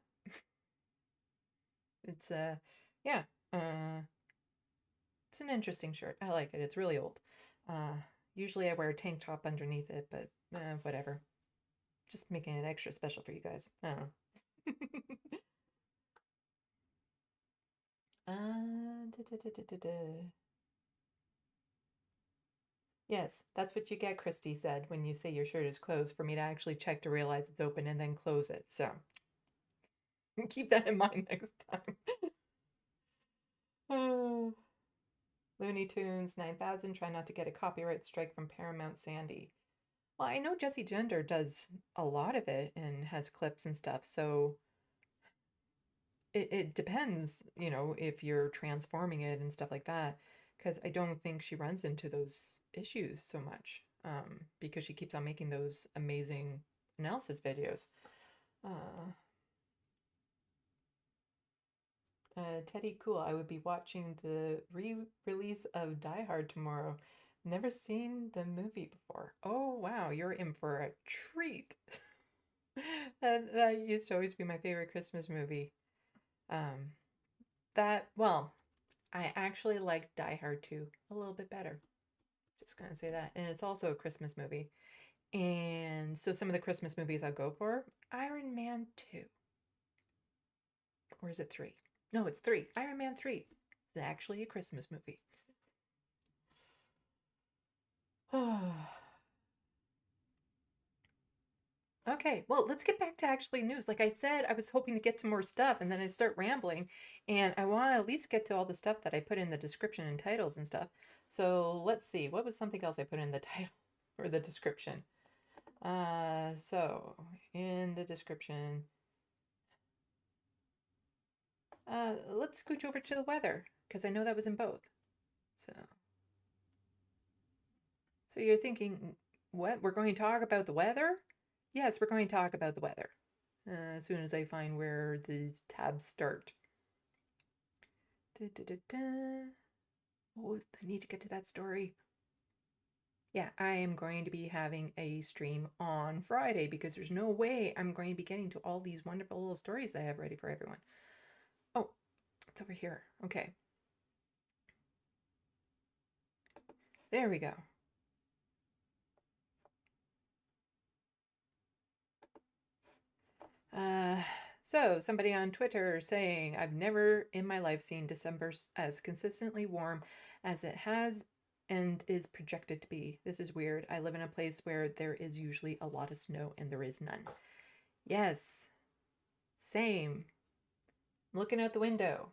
It's yeah, it's an interesting shirt. I like it. It's really old. Usually I wear a tank top underneath it, but whatever. Just making it extra special for you guys. I don't know. Yes, that's what you get, Christy said, when you say your shirt is closed, for me to actually check to realize it's open and then close it. So keep that in mind next time. Oh. Looney Tunes 9000, try not to get a copyright strike from Paramount Sandy. Well, I know Jesse Gender does a lot of it and has clips and stuff, so it depends, you know, if you're transforming it and stuff like that, because I don't think she runs into those issues so much, because she keeps on making those amazing analysis videos. Teddy, cool. I would be watching the re-release of Die Hard tomorrow. Never seen the movie before. Oh, wow, you're in for a treat. That used to always be my favorite Christmas movie. Well, I actually like Die Hard 2 a little bit better. Just gonna say that. And it's also a Christmas movie. And so some of the Christmas movies I go for, Iron Man 2. Or is it 3? No, it's 3. Iron Man 3. It's actually a Christmas movie. Okay, well, let's get back to actually news. Like I said, I was hoping to get to more stuff, and then I start rambling, and I want to at least get to all the stuff that I put in the description and titles and stuff. So let's see, what was something else I put in the title or the description? So in the description, let's scooch over to the weather, because I know that was in both. So you're thinking, what? We're going to talk about the weather? Yes, we're going to talk about the weather. As soon as I find where these tabs start. Oh, I need to get to that story. Yeah, I am going to be having a stream on Friday because there's no way I'm going to be getting to all these wonderful little stories that I have ready for everyone. Oh, it's over here. Okay. There we go. So somebody on Twitter saying, I've never in my life seen December as consistently warm as it has and is projected to be. This is weird. I live in a place where there is usually a lot of snow and there is none. Yes, same. Looking out the window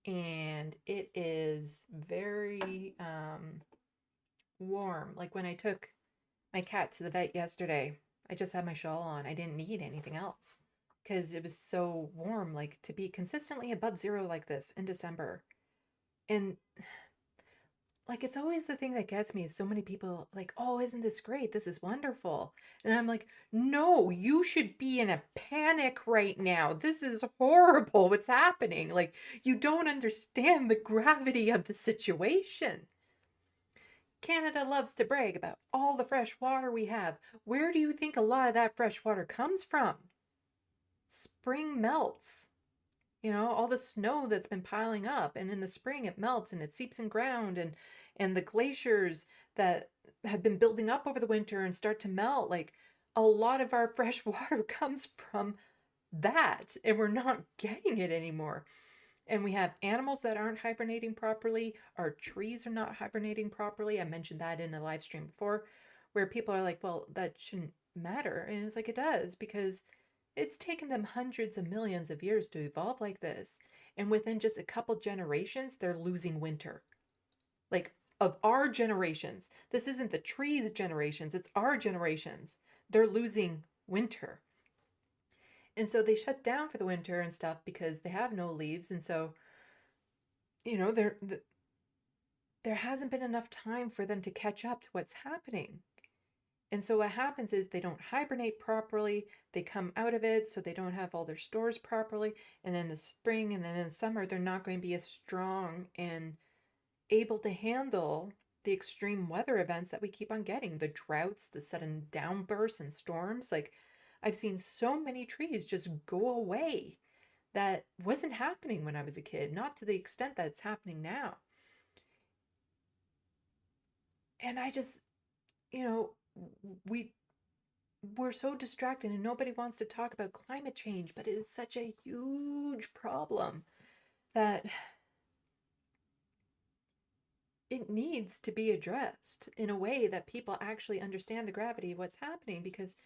and it is very warm. Like when I took my cat to the vet yesterday, I just had my shawl on. I didn't need anything else because it was so warm. Like to be consistently above zero like this in December. And like it's always the thing that gets me is so many people like, oh, isn't this great? This is wonderful. And I'm like, no, you should be in a panic right now. This is horrible what's happening. Like you don't understand the gravity of the situation. Canada loves to brag about all the fresh water we have. Where do you think a lot of that fresh water comes from? Spring melts. You know, all the snow that's been piling up, and in the spring it melts and it seeps in ground, and the glaciers that have been building up over the winter and start to melt. Like a lot of our fresh water comes from that, and we're not getting it anymore. And we have animals that aren't hibernating properly. Our trees are not hibernating properly. I mentioned that in a live stream before, where people are like, well, that shouldn't matter. And it's like, it does, because it's taken them hundreds of millions of years to evolve like this. And within just a couple generations, they're losing winter. Like, of our generations, this isn't the trees' generations, it's our generations. They're losing winter. And so they shut down for the winter and stuff because they have no leaves. And so, you know, there hasn't been enough time for them to catch up to what's happening. And so what happens is they don't hibernate properly. They come out of it, so they don't have all their stores properly. And in the spring and then in the summer, they're not going to be as strong and able to handle the extreme weather events that we keep on getting, the droughts, the sudden downbursts and storms. Like, I've seen so many trees just go away that wasn't happening when I was a kid, not to the extent that it's happening now. And I just, you know, we we're so distracted and nobody wants to talk about climate change, but it is such a huge problem that it needs to be addressed in a way that people actually understand the gravity of what's happening. Because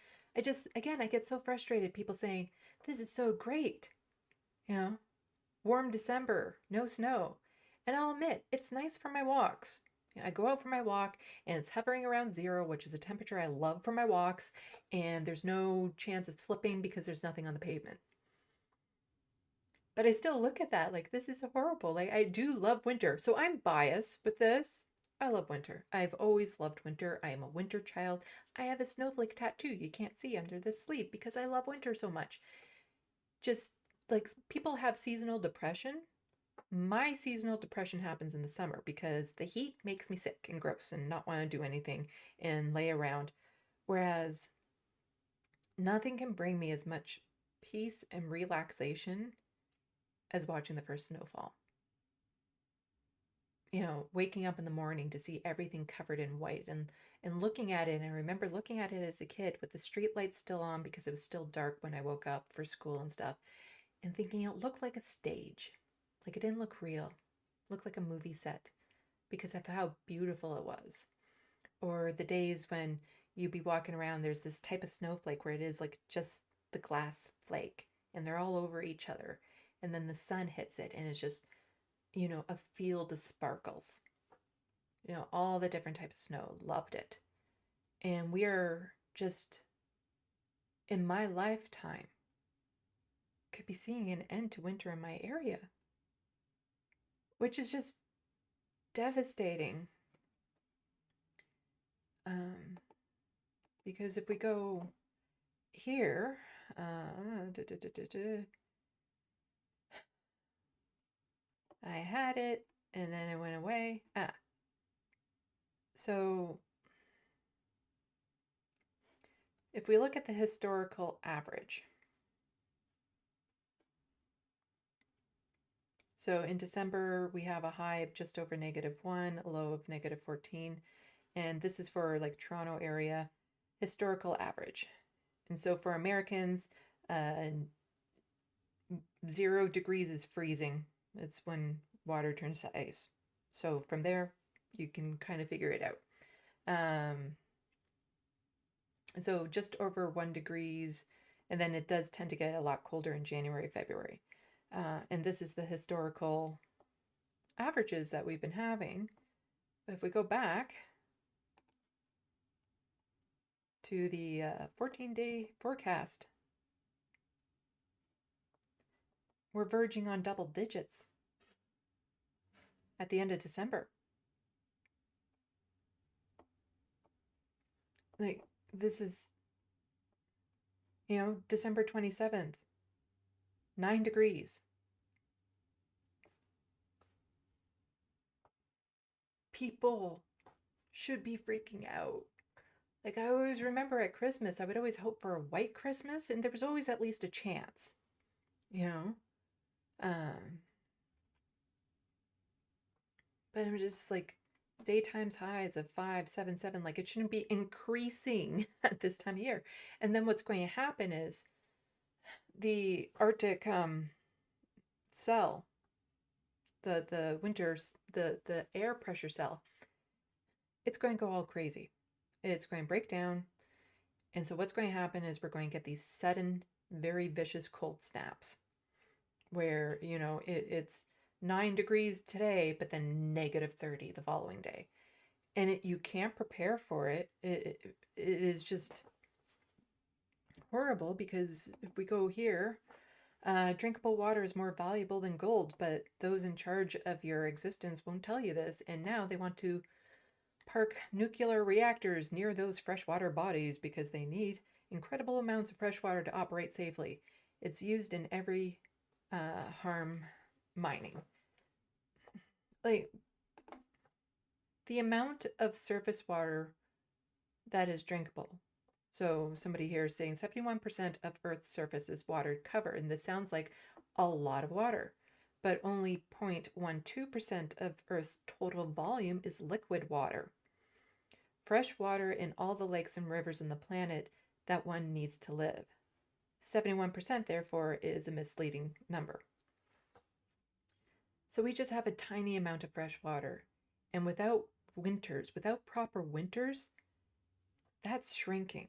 again, I get so frustrated. People saying, this is so great, you know, warm December, no snow. And I'll admit, it's nice for my walks. I go out for my walk and it's hovering around 0, which is a temperature I love for my walks. And there's no chance of slipping because there's nothing on the pavement. But I still look at that like, this is horrible. Like, I do love winter. So I'm biased with this. I love winter. I've always loved winter. I am a winter child. I have a snowflake tattoo you can't see under the sleeve because I love winter so much. Just like people have seasonal depression. My seasonal depression happens in the summer because the heat makes me sick and gross and not want to do anything and lay around. Whereas nothing can bring me as much peace and relaxation as watching the first snowfall. You know, waking up in the morning to see everything covered in white and looking at it. And I remember looking at it as a kid with the street lights still on because it was still dark when I woke up for school and stuff, and thinking it looked like a stage. Like it didn't look real. It looked like a movie set because of how beautiful it was. Or the days when you'd be walking around, there's this type of snowflake where it is like just the glass flake and they're all over each other. And then the sun hits it and it's just, you know, a field of sparkles. You know, all the different types of snow. Loved it. And we are just, in my lifetime, could be seeing an end to winter in my area, which is just devastating. Because if we go here, I had it and then it went away. So if we look at the historical average, so in December, we have a high of just over -1, a low of -14. And this is for like Toronto area historical average. And so for Americans, 0 degrees is freezing. It's when water turns to ice. So from there, you can kind of figure it out. So just over 1 degrees, and then it does tend to get a lot colder in January, February. And this is the historical averages that we've been having. But if we go back to the 14-day forecast, we're verging on double digits at the end of December. Like, this is, you know, December 27th, 9 degrees. People should be freaking out. Like, I always remember at Christmas, I would always hope for a white Christmas, and there was always at least a chance, you know? But it was just like daytime's highs of 5, 7, 7. Like, it shouldn't be increasing at this time of year. And then what's going to happen is the Arctic cell, the winters, the air pressure cell, it's going to go all crazy. It's going to break down. And so what's going to happen is we're going to get these sudden, very vicious cold snaps where, you know, it's 9 degrees today, but then -30 the following day. And you can't prepare for it. It is just horrible because if we go here, drinkable water is more valuable than gold, but those in charge of your existence won't tell you this. And now they want to park nuclear reactors near those freshwater bodies because they need incredible amounts of fresh water to operate safely. It's used in every harm mining. Like, the amount of surface water that is drinkable So somebody here is saying 71% of Earth's surface is water cover, and this sounds like a lot of water, but only 0.12% of Earth's total volume is liquid water. Fresh water in all the lakes and rivers in the planet that one needs to live. 71%, therefore, is a misleading number. So we just have a tiny amount of fresh water. And without winters, without proper winters, that's shrinking.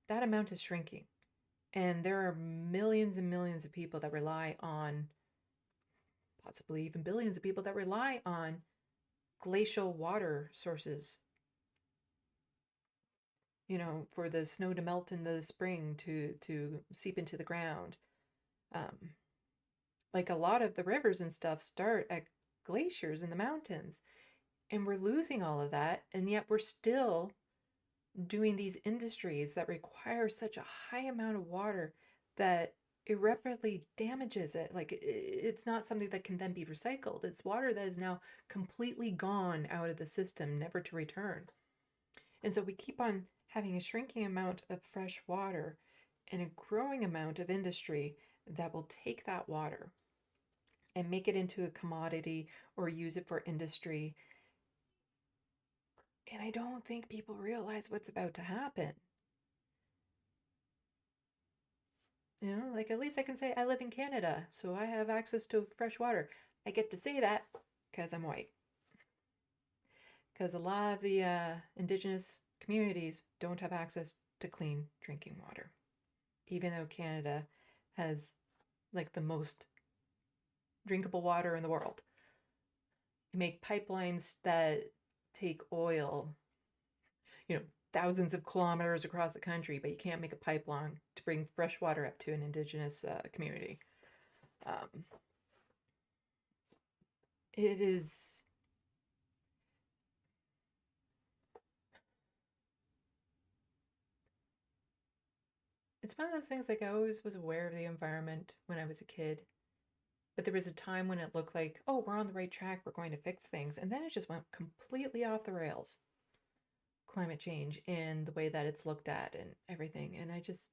That amount is shrinking. And there are millions and millions of people that rely on, possibly even billions of people that rely on glacial water sources, you know, for the snow to melt in the spring to seep into the ground. Like a lot of the rivers and stuff start at glaciers in the mountains, and we're losing all of that, and yet we're still doing these industries that require such a high amount of water that irreparably damages it. Like it's not something that can then be recycled. It's water that is now completely gone out of the system, never to return. And so we keep on having a shrinking amount of fresh water and a growing amount of industry that will take that water and make it into a commodity or use it for industry. And I don't think people realize what's about to happen. You know, like at least I can say I live in Canada, so I have access to fresh water. I get to say that because I'm white. Because a lot of the indigenous communities don't have access to clean drinking water, even though Canada has like the most drinkable water in the world. You make pipelines that take oil, you know, thousands of kilometers across the country, but you can't make a pipeline to bring fresh water up to an indigenous community. It is. It's one of those things like I always was aware of the environment when I was a kid, but there was a time when it looked like, oh, we're on the right track, we're going to fix things, and then it just went completely off the rails. Climate change and the way that it's looked at and everything. And I just,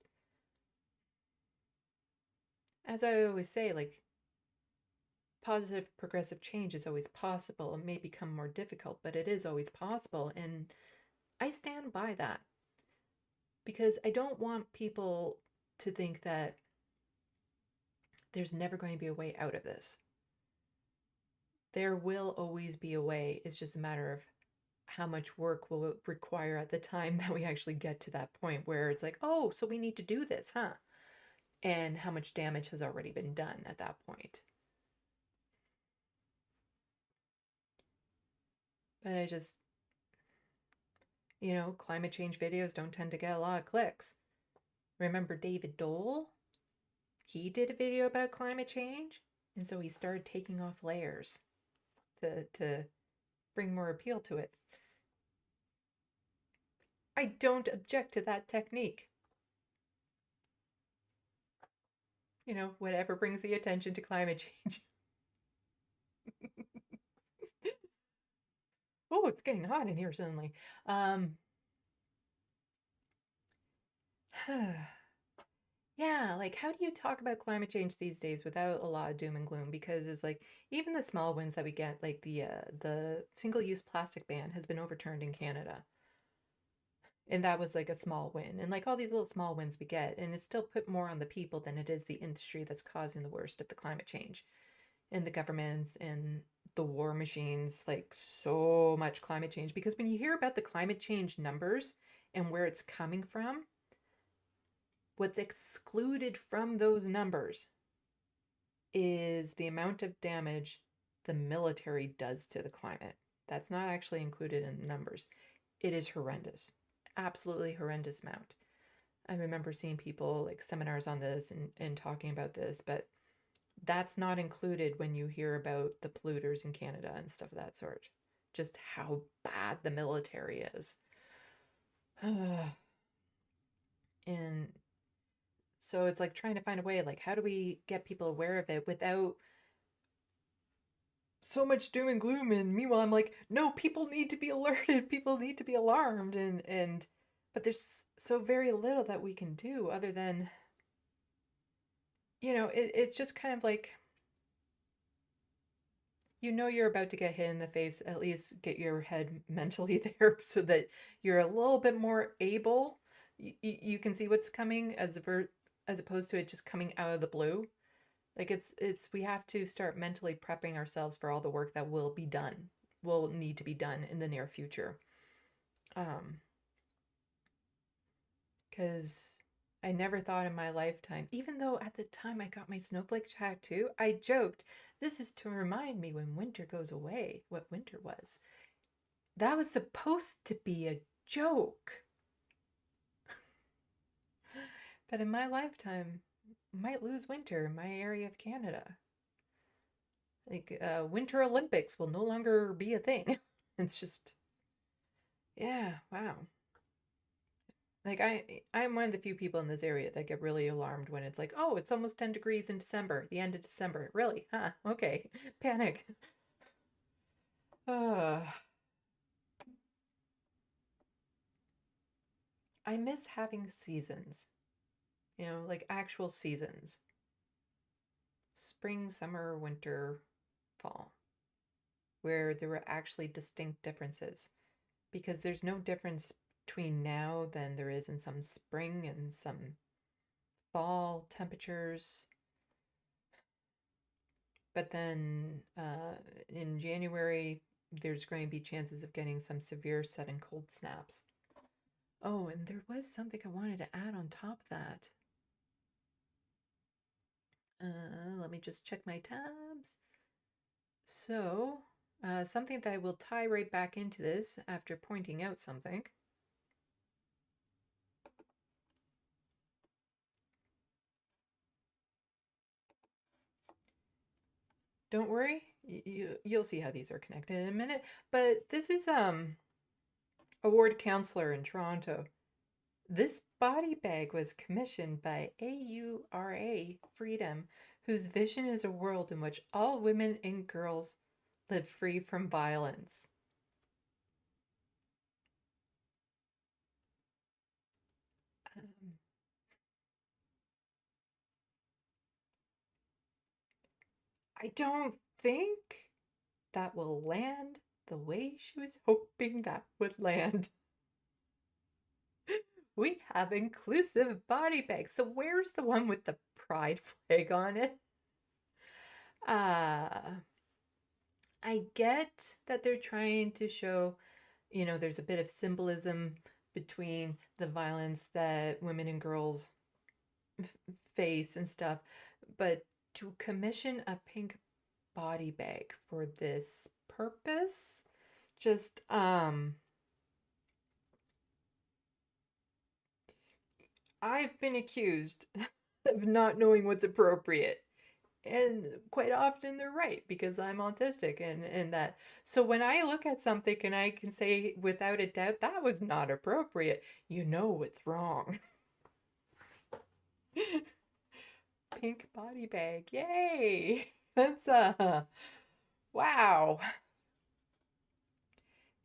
as I always say, like positive progressive change is always possible. It may become more difficult, but it is always possible. And I stand by that because I don't want people to think that there's never going to be a way out of this. There will always be a way. It's just a matter of how much work will it require at the time that we actually get to that point where it's like, oh, so we need to do this, huh? And how much damage has already been done at that point. But I just, you know, climate change videos don't tend to get a lot of clicks. Remember David Dole? He did a video about climate change, and so he started taking off layers to bring more appeal to it. I don't object to that technique. You know, whatever brings the attention to climate change. Oh, it's getting hot in here suddenly. Yeah, like how do you talk about climate change these days without a lot of doom and gloom? Because it's like even the small wins that we get, like the single-use plastic ban has been overturned in Canada. And that was like a small win. And like all these little small wins we get, and it's still put more on the people than it is the industry that's causing the worst of the climate change. And the governments and the war machines, like so much climate change. Because when you hear about the climate change numbers and where it's coming from, what's excluded from those numbers is the amount of damage the military does to the climate. That's not actually included in the numbers. It is horrendous. Absolutely horrendous amount. I remember seeing people like seminars on this and talking about this, but that's not included when you hear about the polluters in Canada and stuff of that sort. Just how bad the military is. And so it's like trying to find a way, like, how do we get people aware of it without so much doom and gloom, and meanwhile I'm like, no, people need to be alerted, people need to be alarmed, and but there's so very little that we can do other than, it's just kind of like, you're about to get hit in the face, at least get your head mentally there so that you're a little bit more able. You can see what's coming as opposed to it just coming out of the blue. Like we have to start mentally prepping ourselves for all the work that will need to be done in the near future. Because I never thought in my lifetime, even though at the time I got my snowflake tattoo, I joked, this is to remind me when winter goes away, what winter was. That was supposed to be a joke. But in my lifetime, might lose winter in my area of Canada. Like, Winter Olympics will no longer be a thing. It's just, yeah, wow. Like I'm one of the few people in this area that get really alarmed when it's like, oh, it's almost 10 degrees in December, the end of December. Really? Huh? Okay. Panic. Uh, I miss having seasons, like actual seasons. Spring, summer, winter, fall, where there were actually distinct differences. Because there's no difference between now than there is in some spring and some fall temperatures. But then in January, there's going to be chances of getting some severe sudden cold snaps. Oh, and there was something I wanted to add on top of that. Let me just check my tabs. So, something that I will tie right back into this after pointing out something. Don't worry, you'll see how these are connected in a minute. But this is a ward counselor in Toronto. This body bag was commissioned by AURA Freedom, whose vision is a world in which all women and girls live free from violence. Um, I don't think that will land the way she was hoping that would land. We have inclusive body bags. So where's the one with the pride flag on it? I get that they're trying to show, there's a bit of symbolism between the violence that women and girls face and stuff, but to commission a pink body bag for this purpose, just I've been accused of not knowing what's appropriate. And quite often they're right because I'm autistic and that. So when I look at something and I can say without a doubt that was not appropriate, it's wrong. Pink body bag. Yay. That's wow.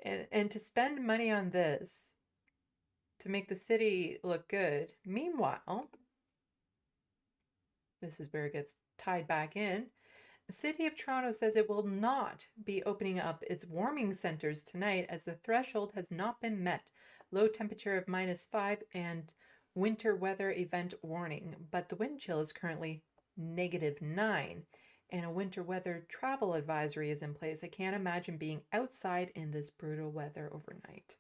And to spend money on this to make the city look good. Meanwhile, this is where it gets tied back in. The City of Toronto says it will not be opening up its warming centers tonight as the threshold has not been met. Low temperature of -5 and winter weather event warning, but the wind chill is currently -9 and a winter weather travel advisory is in place. I can't imagine being outside in this brutal weather overnight.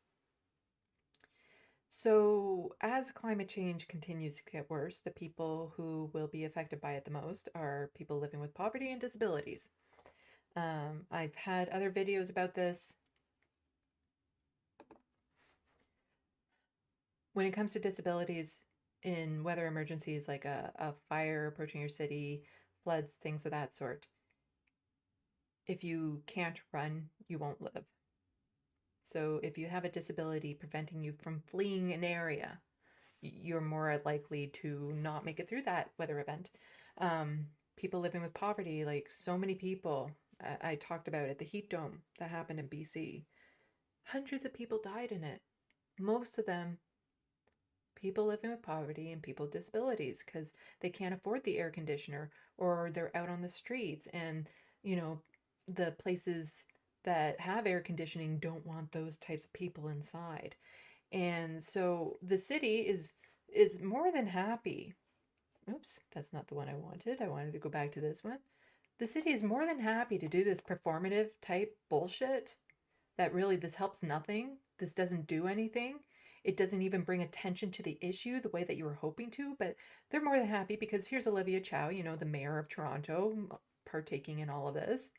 So, as climate change continues to get worse, the people who will be affected by it the most are people living with poverty and disabilities. I've had other videos about this. When it comes to disabilities in weather emergencies like a fire approaching your city, floods, things of that sort, if you can't run, you won't live. So if you have a disability preventing you from fleeing an area, you're more likely to not make it through that weather event. People living with poverty, like so many people, I talked about it, the heat dome that happened in BC. Hundreds of people died in it. Most of them people living with poverty and people with disabilities because they can't afford the air conditioner, or they're out on the streets, and you know the places that have air conditioning don't want those types of people inside. And so the city is more than happy. Oops, that's not the one I wanted. I wanted to go back to this one. The city is more than happy to do this performative type bullshit that really this helps nothing. This doesn't do anything. It doesn't even bring attention to the issue the way that you were hoping to, but they're more than happy because here's Olivia Chow, the mayor of Toronto, partaking in all of this.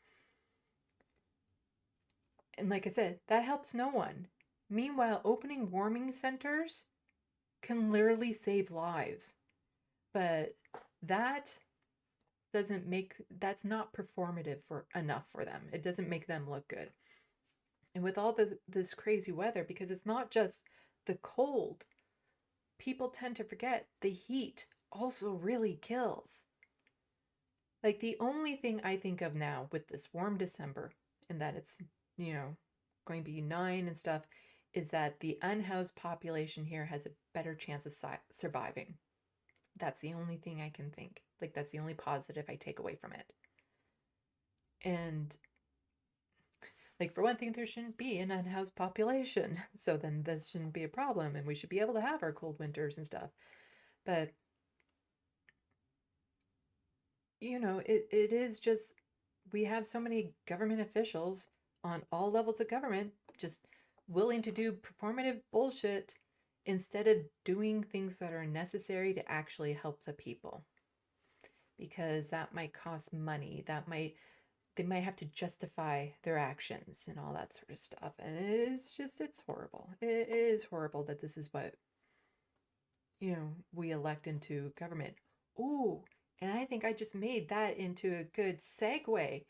And like I said, that helps no one. Meanwhile, opening warming centers can literally save lives. But that that's not performative for enough for them. It doesn't make them look good. And with all this crazy weather, because it's not just the cold, people tend to forget the heat also really kills. Like the only thing I think of now with this warm December, and that it's, going to be 9 and stuff, is that the unhoused population here has a better chance of surviving. That's the only thing I can think. Like that's the only positive I take away from it. And like for one thing, there shouldn't be an unhoused population. So then this shouldn't be a problem and we should be able to have our cold winters and stuff. But it is just, we have so many government officials on all levels of government just willing to do performative bullshit instead of doing things that are necessary to actually help the people. Because that might cost money. They might have to justify their actions and all that sort of stuff. And it's horrible. It is horrible that this is what, we elect into government. Ooh, and I think I just made that into a good segue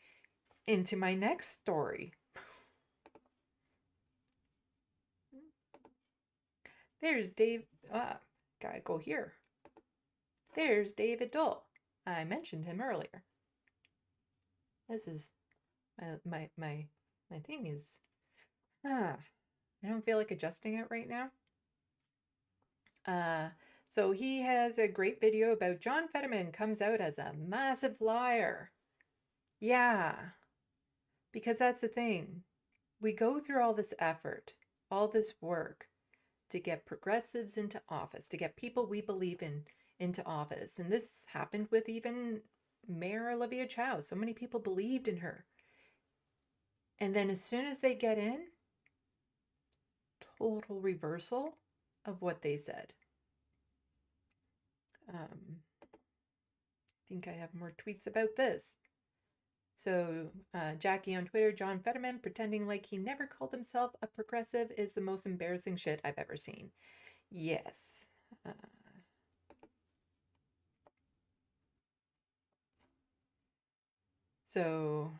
into my next story. There's Dave. Gotta go here. There's David Dole. I mentioned him earlier. This is my thing is. I don't feel like adjusting it right now. So he has a great video about John Fetterman comes out as a massive liar. Yeah, because that's the thing. We go through all this effort, all this work to get progressives into office, to get people we believe in into office. And this happened with even Mayor Olivia Chow. So many people believed in her. And then as soon as they get in, total reversal of what they said. I think I have more tweets about this. So Jackie on Twitter, John Fetterman pretending like he never called himself a progressive is the most embarrassing shit I've ever seen. Yes. So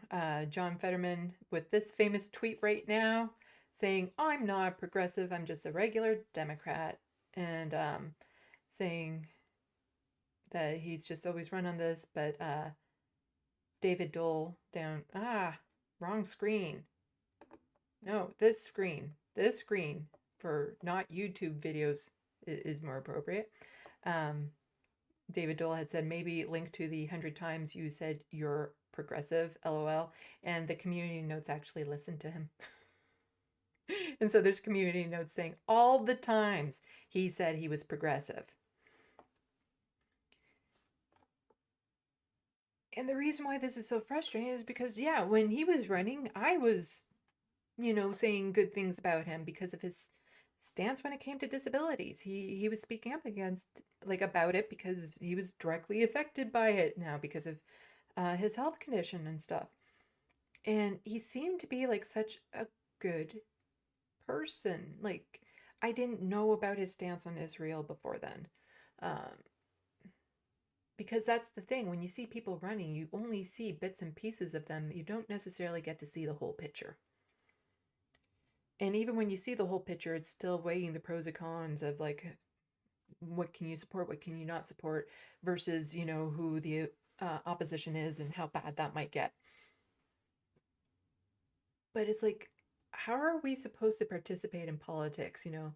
John Fetterman with this famous tweet right now saying, I'm not a progressive, I'm just a regular Democrat. And saying that he's just always run on this, but David Dole down, wrong screen. No, this screen for not YouTube videos is more appropriate. David Dole had said, maybe link to the 100 times you said you're progressive, LOL. And the community notes actually listened to him. And so there's community notes saying all the times he said he was progressive. And the reason why this is so frustrating is because, yeah, when he was running, I was, saying good things about him because of his stance when it came to disabilities. He was speaking up about it because he was directly affected by it now because of his health condition and stuff. And he seemed to be like such a good person. Like, I didn't know about his stance on Israel before then. Because that's the thing, when you see people running, you only see bits and pieces of them. You don't necessarily get to see the whole picture. And even when you see the whole picture, it's still weighing the pros and cons of like, what can you support, what can you not support, versus, who the opposition is and how bad that might get. But it's like, how are we supposed to participate in politics? You know,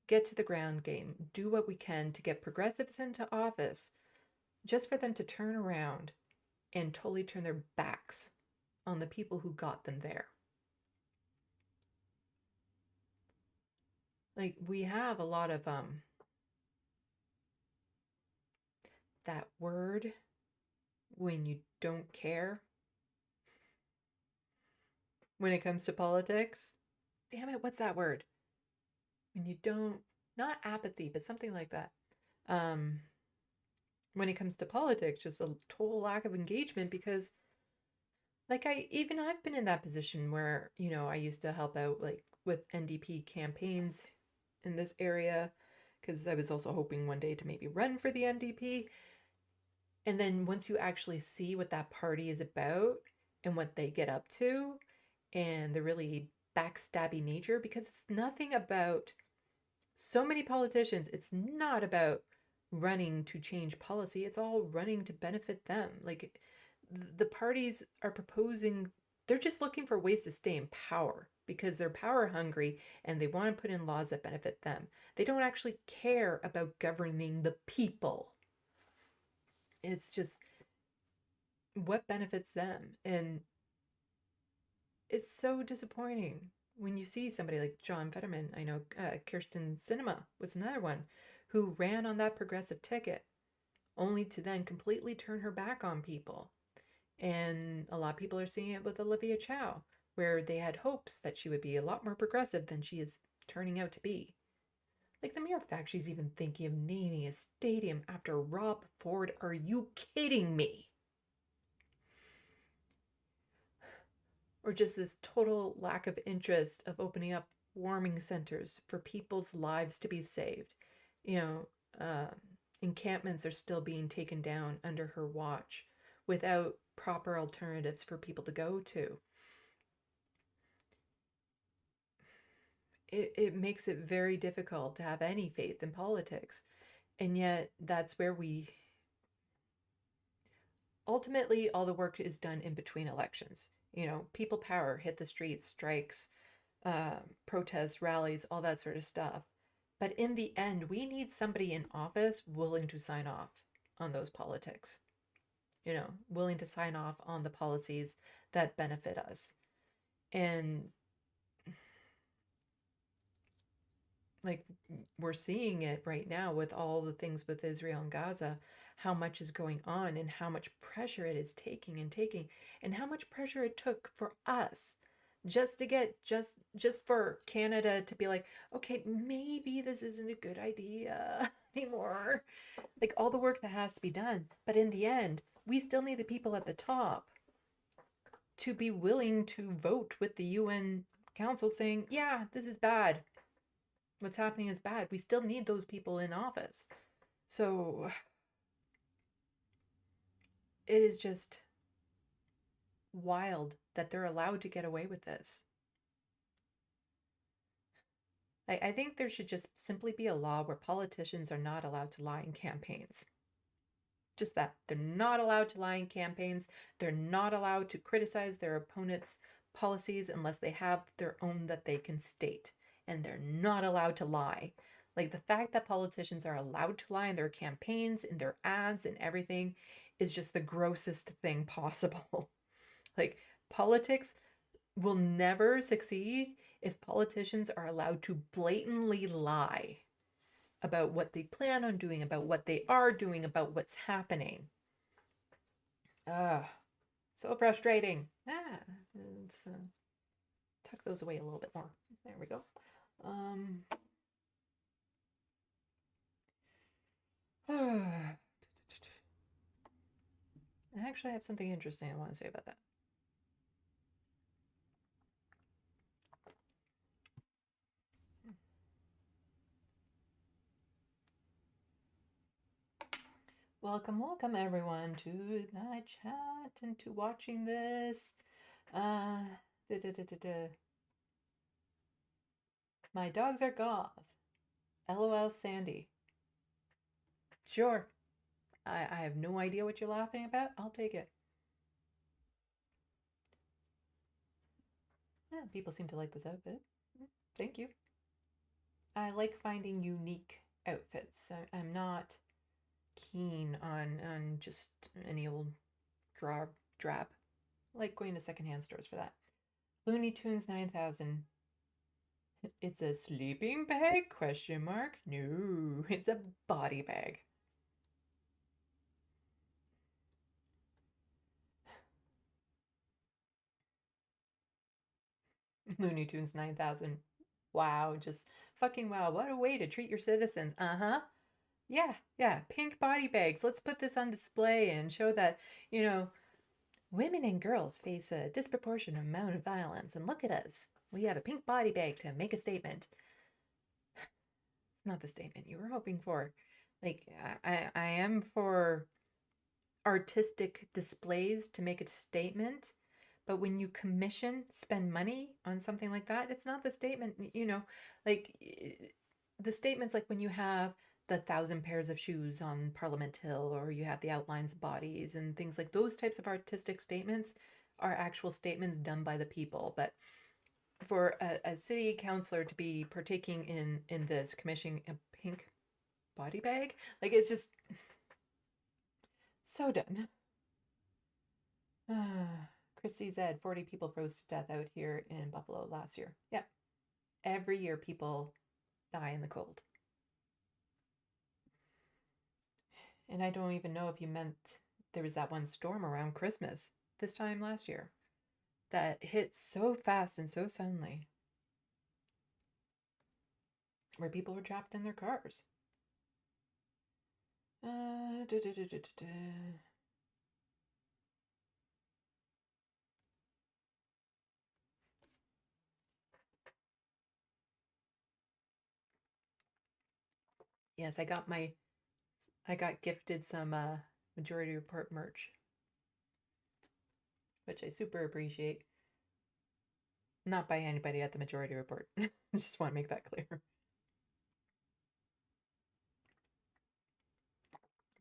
get to the ground game, do what we can to get progressives into office just for them to turn around and totally turn their backs on the people who got them there. Like, we have a lot of that word when you don't care when it comes to politics. Damn it, what's that word? When you don't, not apathy, but something like that. Um, when it comes to politics, just a total lack of engagement because like I've been in that position where, you know, I used to help out like with NDP campaigns in this area because I was also hoping one day to maybe run for the NDP. And then once you actually see what that party is about and what they get up to and the really backstabby nature, because it's nothing about so many politicians, it's not about running to change policy, it's all running to benefit them. Like the parties are proposing, they're just looking for ways to stay in power because they're power hungry and they want to put in laws that benefit them. They don't actually care about governing the people. It's just what benefits them. And it's so disappointing when you see somebody like John Fetterman. I know Kirsten Sinema was another one who ran on that progressive ticket only to then completely turn her back on people. And a lot of people are seeing it with Olivia Chow, where they had hopes that she would be a lot more progressive than she is turning out to be. Like the mere fact she's even thinking of naming a stadium after Rob Ford. Are you kidding me? Or just this total lack of interest of opening up warming centers for people's lives to be saved. You know, encampments are still being taken down under her watch without proper alternatives for people to go to. It makes it very difficult to have any faith in politics. And yet, that's where we ultimately, all the work is done in between elections. You know, people power, hit the streets, strikes, protests, rallies, all that sort of stuff. But in the end, we need somebody in office willing to sign off on those politics, you know, willing to sign off on the policies that benefit us. And like we're seeing it right now with all the things with Israel and Gaza, how much is going on and how much pressure it is taking and how much pressure it took for us just to get just for Canada to be like, okay, maybe this isn't a good idea anymore. Like all the work that has to be done. But in the end, we still need the people at the top to be willing to vote with the UN Council saying, yeah, this is bad. What's happening is bad. We still need those people in office. So it is just wild that they're allowed to get away with this. I think there should just simply be a law where politicians are not allowed to lie in campaigns. Just that. They're not allowed to lie in campaigns. They're not allowed to criticize their opponents' policies unless they have their own that they can state. And they're not allowed to lie. Like the fact that politicians are allowed to lie in their campaigns, in their ads, and everything is just the grossest thing possible. Like politics will never succeed if politicians are allowed to blatantly lie about what they plan on doing, about what they are doing, about what's happening. Ah, so frustrating. Let's tuck those away a little bit more. There we go. Actually, I have something interesting I want to say about that. Welcome everyone to my chat and to watching this. My dogs are goth. LOL Sandy. Sure. I have no idea what you're laughing about. I'll take it. Yeah, people seem to like this outfit. Thank you. I like finding unique outfits. I'm not keen on just any old drab. I like going to secondhand stores for that. Looney Tunes 9000. It's a sleeping bag? Question mark. No, it's a body bag. Looney Tunes 9000. Wow, just fucking wow. What a way to treat your citizens. Uh-huh. Yeah. Pink body bags. Let's put this on display and show that, you know, women and girls face a disproportionate amount of violence. And look at us. We have a pink body bag to make a statement. It's not the statement you were hoping for. Like, I am for artistic displays to make a statement. But when you spend money on something like that, it's not the statement, like the statements like when you have the 1,000 pairs of shoes on Parliament Hill, or you have the outlines of bodies and things like those types of artistic statements are actual statements done by the people. But for a city councillor to be partaking in this, commissioning a pink body bag, like it's just so done. Christy Zed, 40 people froze to death out here in Buffalo last year. Yeah. Every year people die in the cold. And I don't even know if you meant there was that one storm around Christmas this time last year that hit so fast and so suddenly, where people were trapped in their cars. Yes, I got gifted some Majority Report merch, which I super appreciate. Not by anybody at the Majority Report. I just want to make that clear.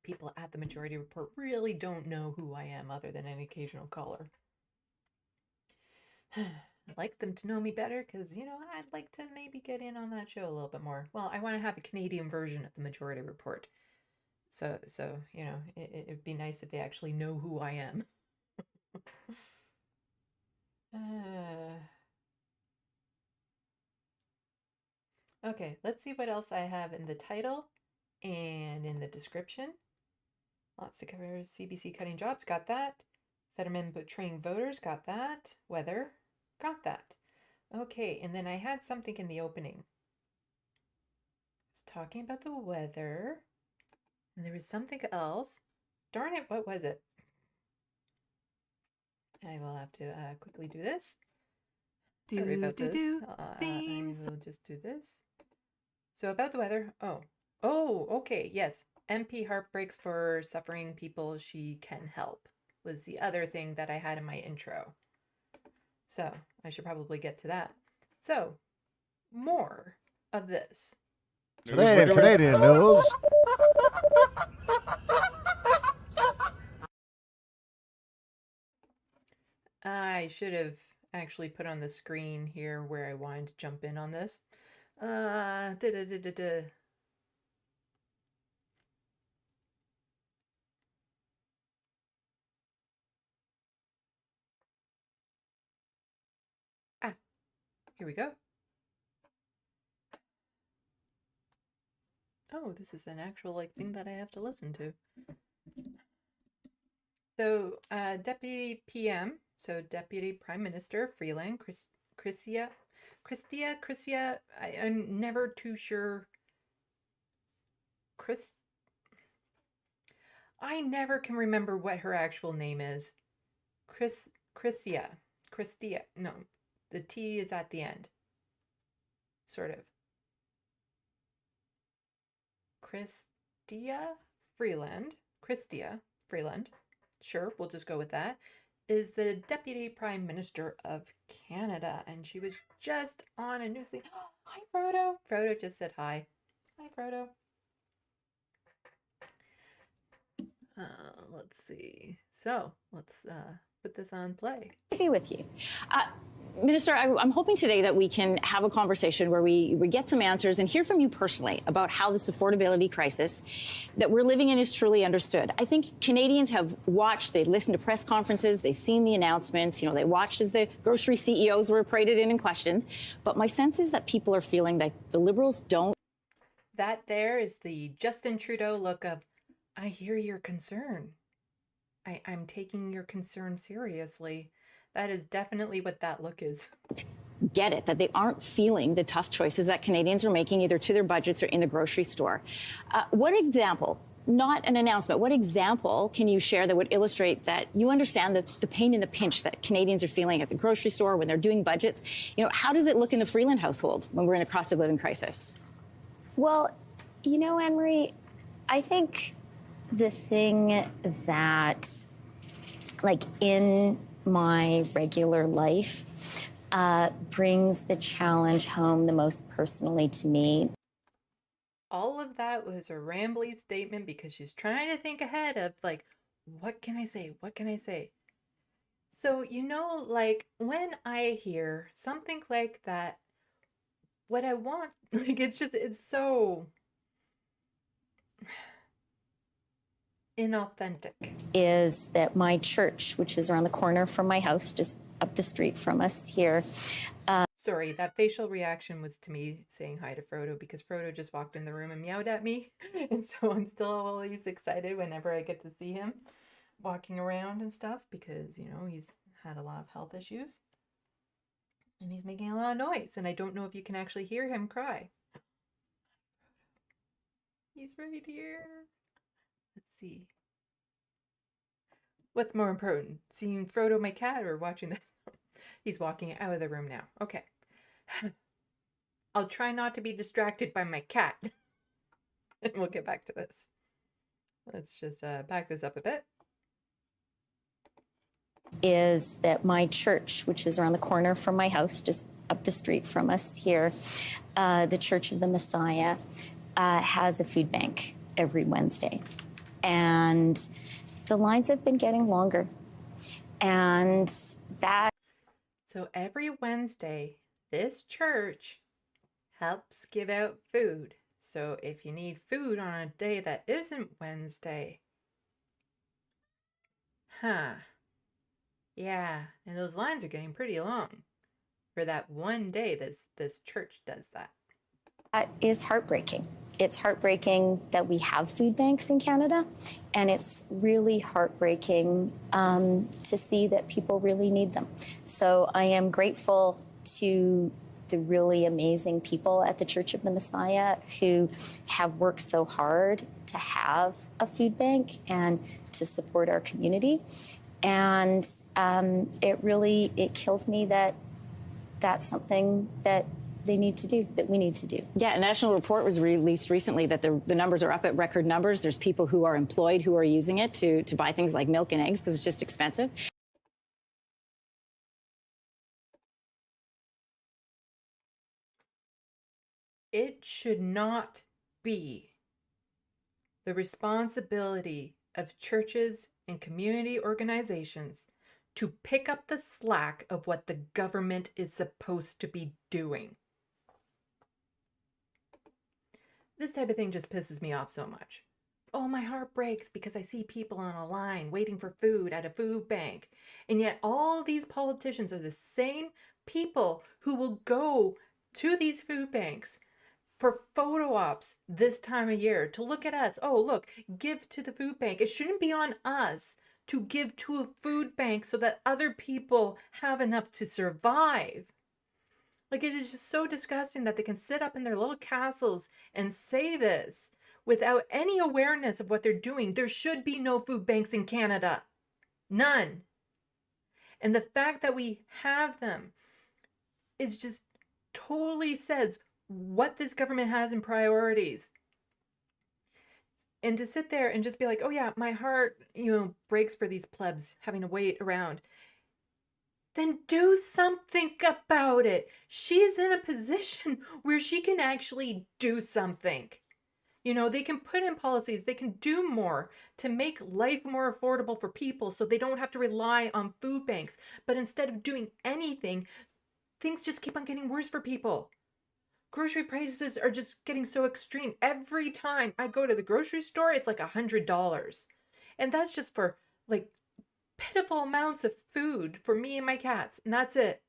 People at the Majority Report really don't know who I am other than an occasional caller. I'd like them to know me better because, I'd like to maybe get in on that show a little bit more. Well, I want to have a Canadian version of the Majority Report. So it'd be nice if they actually know who I am. Okay, let's see what else I have in the title and in the description. Lots to cover. CBC cutting jobs, got that. Fetterman betraying voters, got that. Weather, got that. Okay, and then I had something in the opening. I was talking about the weather, and there was something else. Darn it, what was it? I will have to quickly do this. Sorry about this. I will just do this. So about the weather. Oh, okay, yes. MP heartbreaks for suffering people she can help was the other thing that I had in my intro. So I should probably get to that. So more of this.
Today in Canadian news.
I should have actually put on the screen here where I wanted to jump in on this. Ah, here we go. Oh, this is an actual thing that I have to listen to. So, Deputy PM, so Deputy Prime Minister Freeland, Chrystia, I'm never too sure. I never can remember what her actual name is. Chrystia, no, the T is at the end. Sort of. Chrystia Freeland, sure, we'll just go with that, is the Deputy Prime Minister of Canada, and she was just on a news lead. Oh, hi, Frodo. Frodo just said hi. Hi, Frodo. Let's see. So let's put this on play.
Agree with you. Minister, I'm hoping today that we can have a conversation where we get some answers and hear from you personally about how this affordability crisis that we're living in is truly understood. I think Canadians have watched, they listened to press conferences, they've seen the announcements, they watched as the grocery CEOs were paraded in and questioned. But my sense is that people are feeling that the Liberals don't.
That there is the Justin Trudeau look of, I hear your concern. I'm taking your concern seriously. That is definitely what that look is.
Get it, that they aren't feeling the tough choices that Canadians are making either to their budgets or in the grocery store. What example, not an announcement, what example can you share that would illustrate that you understand the pain and the pinch that Canadians are feeling at the grocery store when they're doing budgets? How does it look in the Freeland household when we're in a cost of living crisis?
Well, Anne-Marie, I think the thing that, in my regular life, brings the challenge home the most personally to me.
All of that was a rambly statement because she's trying to think ahead of, what can I say? What can I say? So, when I hear something like that, what I want, it's so inauthentic.
Is that my church, which is around the corner from my house, just up the street from us here.
Sorry, that facial reaction was to me saying hi to Frodo because Frodo just walked in the room and meowed at me. And so I'm still always excited whenever I get to see him walking around and stuff because, he's had a lot of health issues. And he's making a lot of noise. And I don't know if you can actually hear him cry. He's right here. Let's see. What's more important, seeing Frodo, my cat, or watching this? He's walking out of the room now. Okay. I'll try not to be distracted by my cat. And we'll get back to this. Let's just back this up a bit.
Is that my church, which is around the corner from my house, just up the street from us here, the Church of the Messiah, has a food bank every Wednesday. And the lines have been getting longer. And that...
So every Wednesday, this church helps give out food. So if you need food on a day that isn't Wednesday, yeah, and those lines are getting pretty long for that one day this church does that.
That is heartbreaking. It's heartbreaking that we have food banks in Canada, and it's really heartbreaking to see that people really need them. So I am grateful to the really amazing people at the Church of the Messiah who have worked so hard to have a food bank and to support our community. And it kills me that that's something that they need to do, that we need to do.
Yeah, a national report was released recently that the numbers are up at record numbers. There's people who are employed who are using it to buy things like milk and eggs because it's just expensive.
It should not be the responsibility of churches and community organizations to pick up the slack of what the government is supposed to be doing. This type of thing just pisses me off so much. Oh, my heart breaks because I see people on a line waiting for food at a food bank. And yet all these politicians are the same people who will go to these food banks for photo ops this time of year to look at us. Oh, look, give to the food bank. It shouldn't be on us to give to a food bank so that other people have enough to survive. It is just so disgusting that they can sit up in their little castles and say this without any awareness of what they're doing. There should be no food banks in Canada. None. And the fact that we have them is just totally says what this government has in priorities. And to sit there and just be like, oh yeah, my heart, breaks for these plebs having to wait around. Then do something about it. She is in a position where she can actually do something. You know, they can put in policies, they can do more to make life more affordable for people so they don't have to rely on food banks. But instead of doing anything, things just keep on getting worse for people. Grocery prices are just getting so extreme. Every time I go to the grocery store, it's like $100. And that's just for like pitiful amounts of food for me and my cats. And that's it.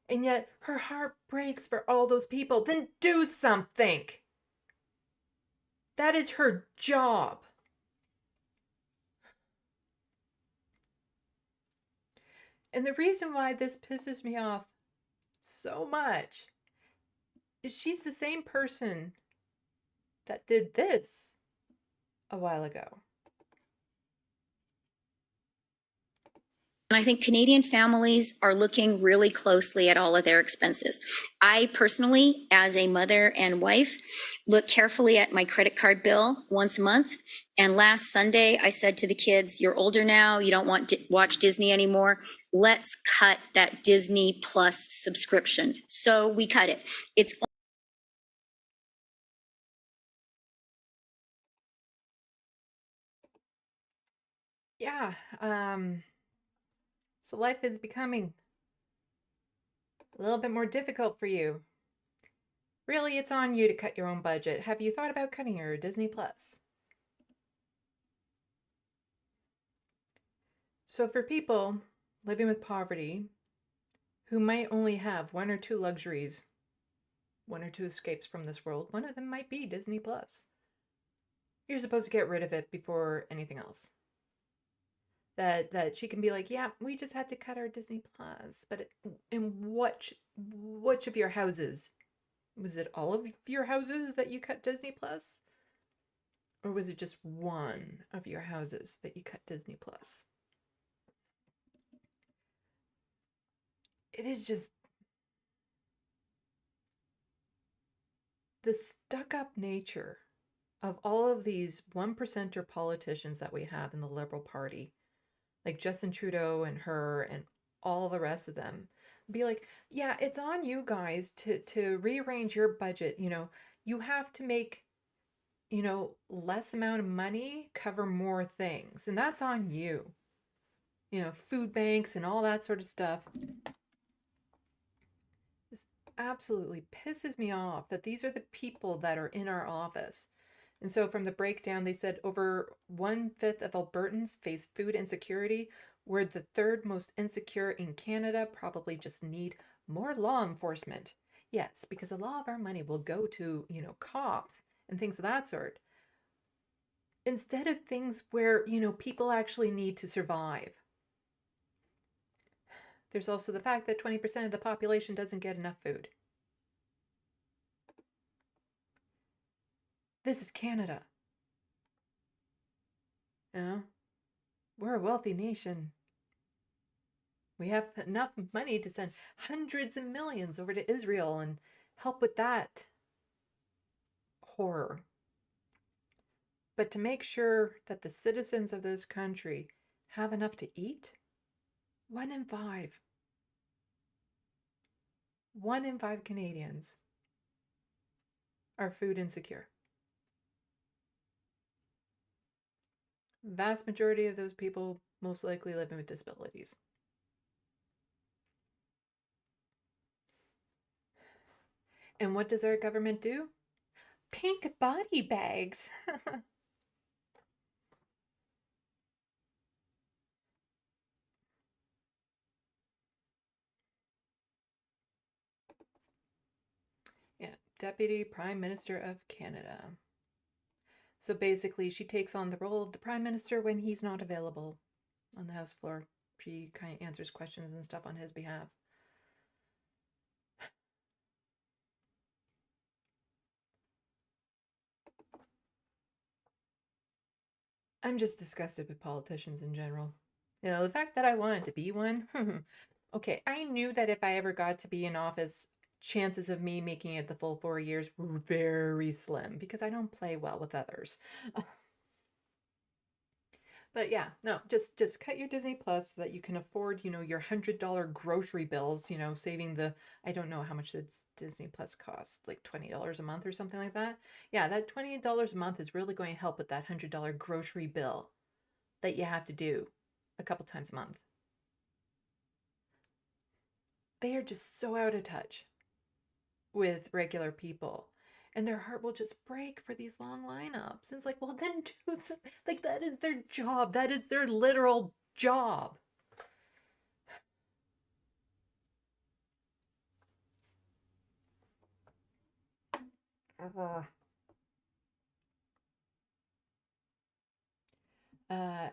And yet her heart breaks for all those people. Then do something. That is her job. And the reason why this pisses me off so much is she's the same person that did this a while ago.
And I think Canadian families are looking really closely at all of their expenses. I personally, as a mother and wife, look carefully at my credit card bill once a month. And last Sunday, I said to the kids, you're older now, you don't want to watch Disney anymore. Let's cut that Disney Plus subscription. So we cut it. It's
Yeah, so life is becoming a little bit more difficult for you. Really, it's on you to cut your own budget. Have you thought about cutting your Disney Plus? So for people living with poverty who might only have one or two luxuries, one or two escapes from this world, one of them might be Disney Plus. You're supposed to get rid of it before anything else. That she can be like, yeah, we just had to cut our Disney Plus, but in which of your houses? Was it all of your houses that you cut Disney Plus? Or was it just one of your houses that you cut Disney Plus? It is just the stuck-up nature of all of these 1%er politicians that we have in the Liberal Party, like Justin Trudeau and her and all the rest of them, be like, yeah, it's on you guys to rearrange your budget. You know, you have to make, you know, less amount of money cover more things, and that's on you. You know, food banks and all that sort of stuff. Just absolutely pisses me off that these are the people that are in our office. And so from the breakdown, they said over 1/5 of Albertans face food insecurity. We're the third most insecure in Canada, probably just need more law enforcement. Yes, because a lot of our money will go to, you know, cops and things of that sort. Instead of things where, you know, people actually need to survive. There's also the fact that 20% of the population doesn't get enough food. This is Canada. You know, we're a wealthy nation. We have enough money to send hundreds of millions over to Israel and help with that horror. But to make sure that the citizens of this country have enough to eat, 1 in 5. 1 in 5 Canadians are food insecure. Vast majority of those people most likely living with disabilities. And what does our government do? Pink body bags. Yeah, Deputy Prime Minister of Canada. So basically, she takes on the role of the Prime Minister when he's not available on the House floor. She kind of answers questions and stuff on his behalf. I'm just disgusted with politicians in general. You know, the fact that I wanted to be one. Okay, I knew that if I ever got to be in office, chances of me making it the full 4 years were very slim because I don't play well with others. But yeah, no, just cut your Disney Plus so that you can afford, your $100 grocery bills, saving the, I don't know how much does Disney Plus cost, like $20 a month or something like that. Yeah, that $20 a month is really going to help with that $100 grocery bill that you have to do a couple times a month. They are just so out of touch with regular people. And their heart will just break for these long lineups. And it's like, well, then do something. Like, that is their job. That is their literal job.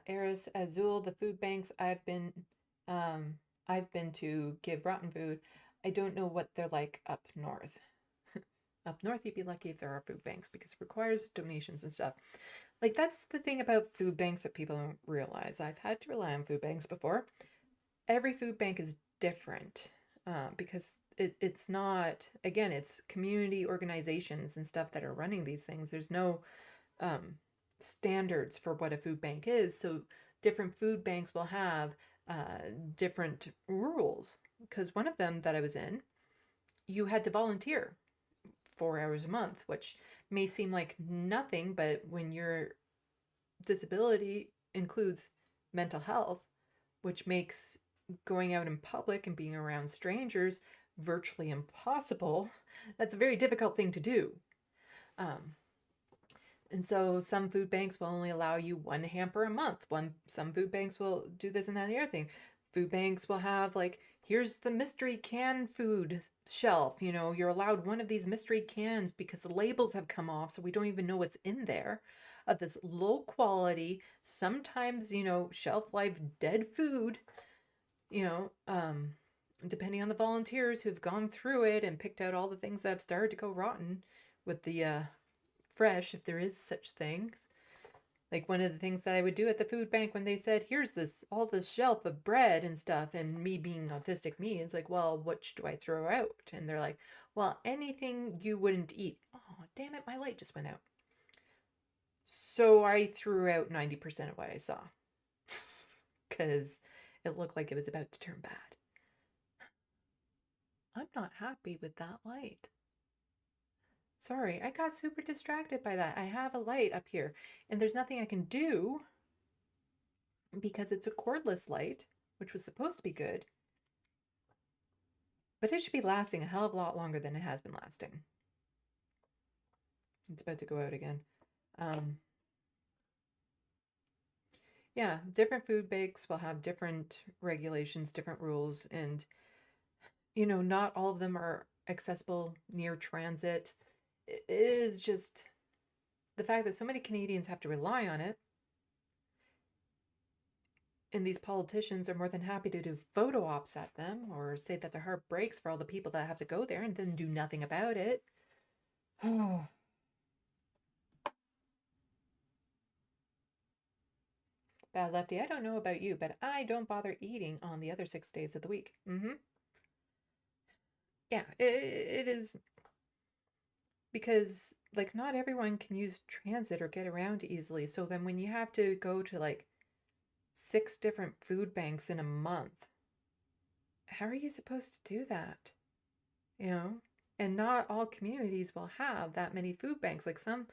Eris Azul, the food banks I've been to give rotten food. I don't know what they're like up north. Up north, you'd be lucky if there are food banks because it requires donations and stuff. Like, that's the thing about food banks that people don't realize. I've had to rely on food banks before. Every food bank is different because it's not, again, it's community organizations and stuff that are running these things. There's no um, standards for what a food bank is. So different food banks will have different rules. Because one of them that I was in, you had to volunteer 4 hours a month, which may seem like nothing, but when your disability includes mental health, which makes going out in public and being around strangers virtually impossible, that's a very difficult thing to do. And so some food banks will only allow you one hamper a month. Some food banks will do this and that and the other thing. Food banks will have like, here's the mystery canned food shelf. You're allowed one of these mystery cans because the labels have come off, so we don't even know what's in there. Of this low quality, sometimes, shelf life dead food, depending on the volunteers who've gone through it and picked out all the things that have started to go rotten with the fresh, if there is such things. Like one of the things that I would do at the food bank when they said, here's all this shelf of bread and stuff, and me being autistic me, it's like, well, which do I throw out? And they're like, well, anything you wouldn't eat. Oh, damn it, my light just went out. So I threw out 90% of what I saw because it looked like it was about to turn bad. I'm not happy with that light. Sorry, I got super distracted by that. I have a light up here, and there's nothing I can do because it's a cordless light, which was supposed to be good. But it should be lasting a hell of a lot longer than it has been lasting. It's about to go out again. Yeah, different food banks will have different regulations, different rules, and not all of them are accessible near transit. It is just the fact that so many Canadians have to rely on it. And these politicians are more than happy to do photo ops at them or say that their heart breaks for all the people that have to go there and then do nothing about it. Oh. Bad Lefty, I don't know about you, but I don't bother eating on the other 6 days of the week. Yeah, it is because like not everyone can use transit or get around easily. So then when you have to go to like 6 different food banks in a month, how are you supposed to do that? And not all communities will have that many food banks. Like some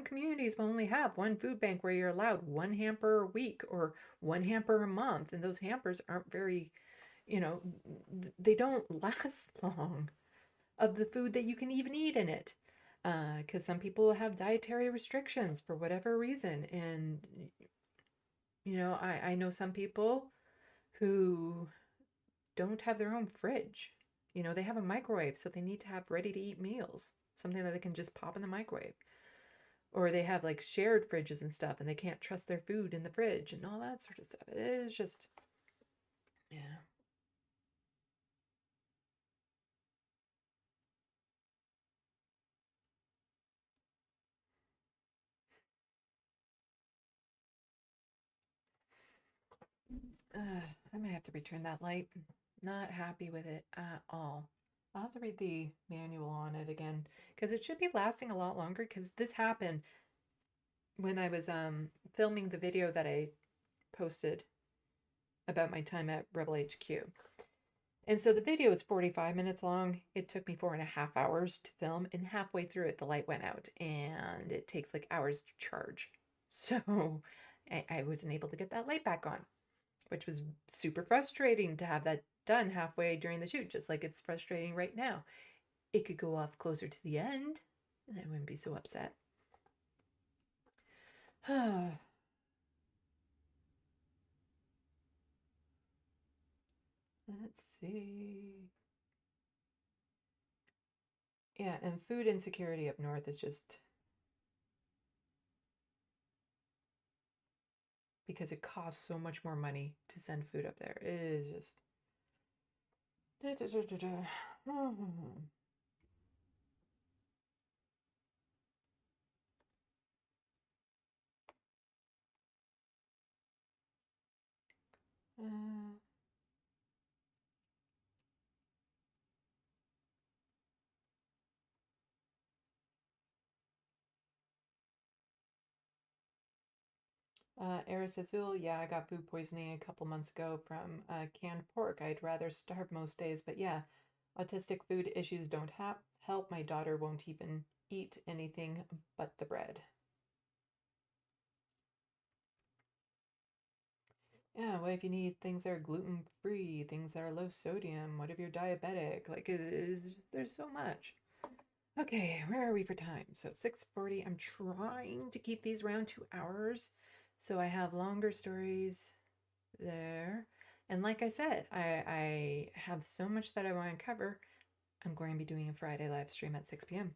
communities will only have one food bank where you're allowed one hamper a week or one hamper a month, and those hampers aren't very, they don't last long of the food that you can even eat in it. Because some people have dietary restrictions for whatever reason. And, I know some people who don't have their own fridge. They have a microwave, so they need to have ready-to-eat meals, something that they can just pop in the microwave. Or they have like shared fridges and stuff, and they can't trust their food in the fridge and all that sort of stuff. It is just, yeah. I might have to return that light. Not happy with it at all. I'll have to read the manual on it again because it should be lasting a lot longer because this happened when I was filming the video that I posted about my time at Rebel HQ. And so the video is 45 minutes long. It took me 4.5 hours to film, and halfway through it, the light went out, and it takes like hours to charge. So I wasn't able to get that light back on, which was super frustrating to have that done halfway during the shoot, just like it's frustrating right now. It could go off closer to the end, and I wouldn't be so upset. Let's see. Yeah, and food insecurity up north is just because it costs so much more money to send food up there. It is just. Eris Azul, yeah, I got food poisoning a couple months ago from canned pork. I'd rather starve most days, but yeah, autistic food issues don't help. My daughter won't even eat anything but the bread. Yeah, what if you need things that are gluten-free, things that are low sodium? What if you're diabetic? Like, there's so much. Okay, where are we for time? So 6:40. I'm trying to keep these around 2 hours, so I have longer stories there. And like I said, I have so much that I want to cover. I'm going to be doing a Friday live stream at 6 p.m.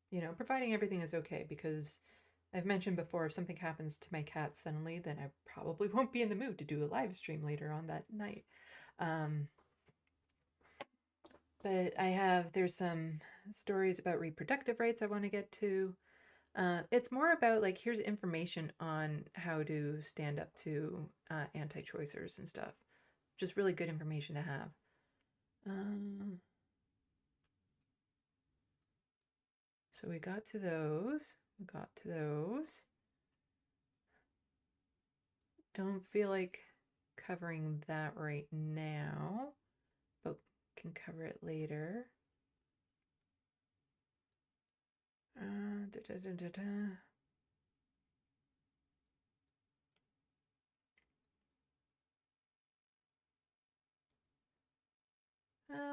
You know, providing everything is okay, because I've mentioned before, if something happens to my cat suddenly, then I probably won't be in the mood to do a live stream later on that night. But there's some stories about reproductive rights I want to get to. It's more about like, here's information on how to stand up to anti-choicers and stuff. Just really good information to have. So we got to those. Don't feel like covering that right now, but can cover it later.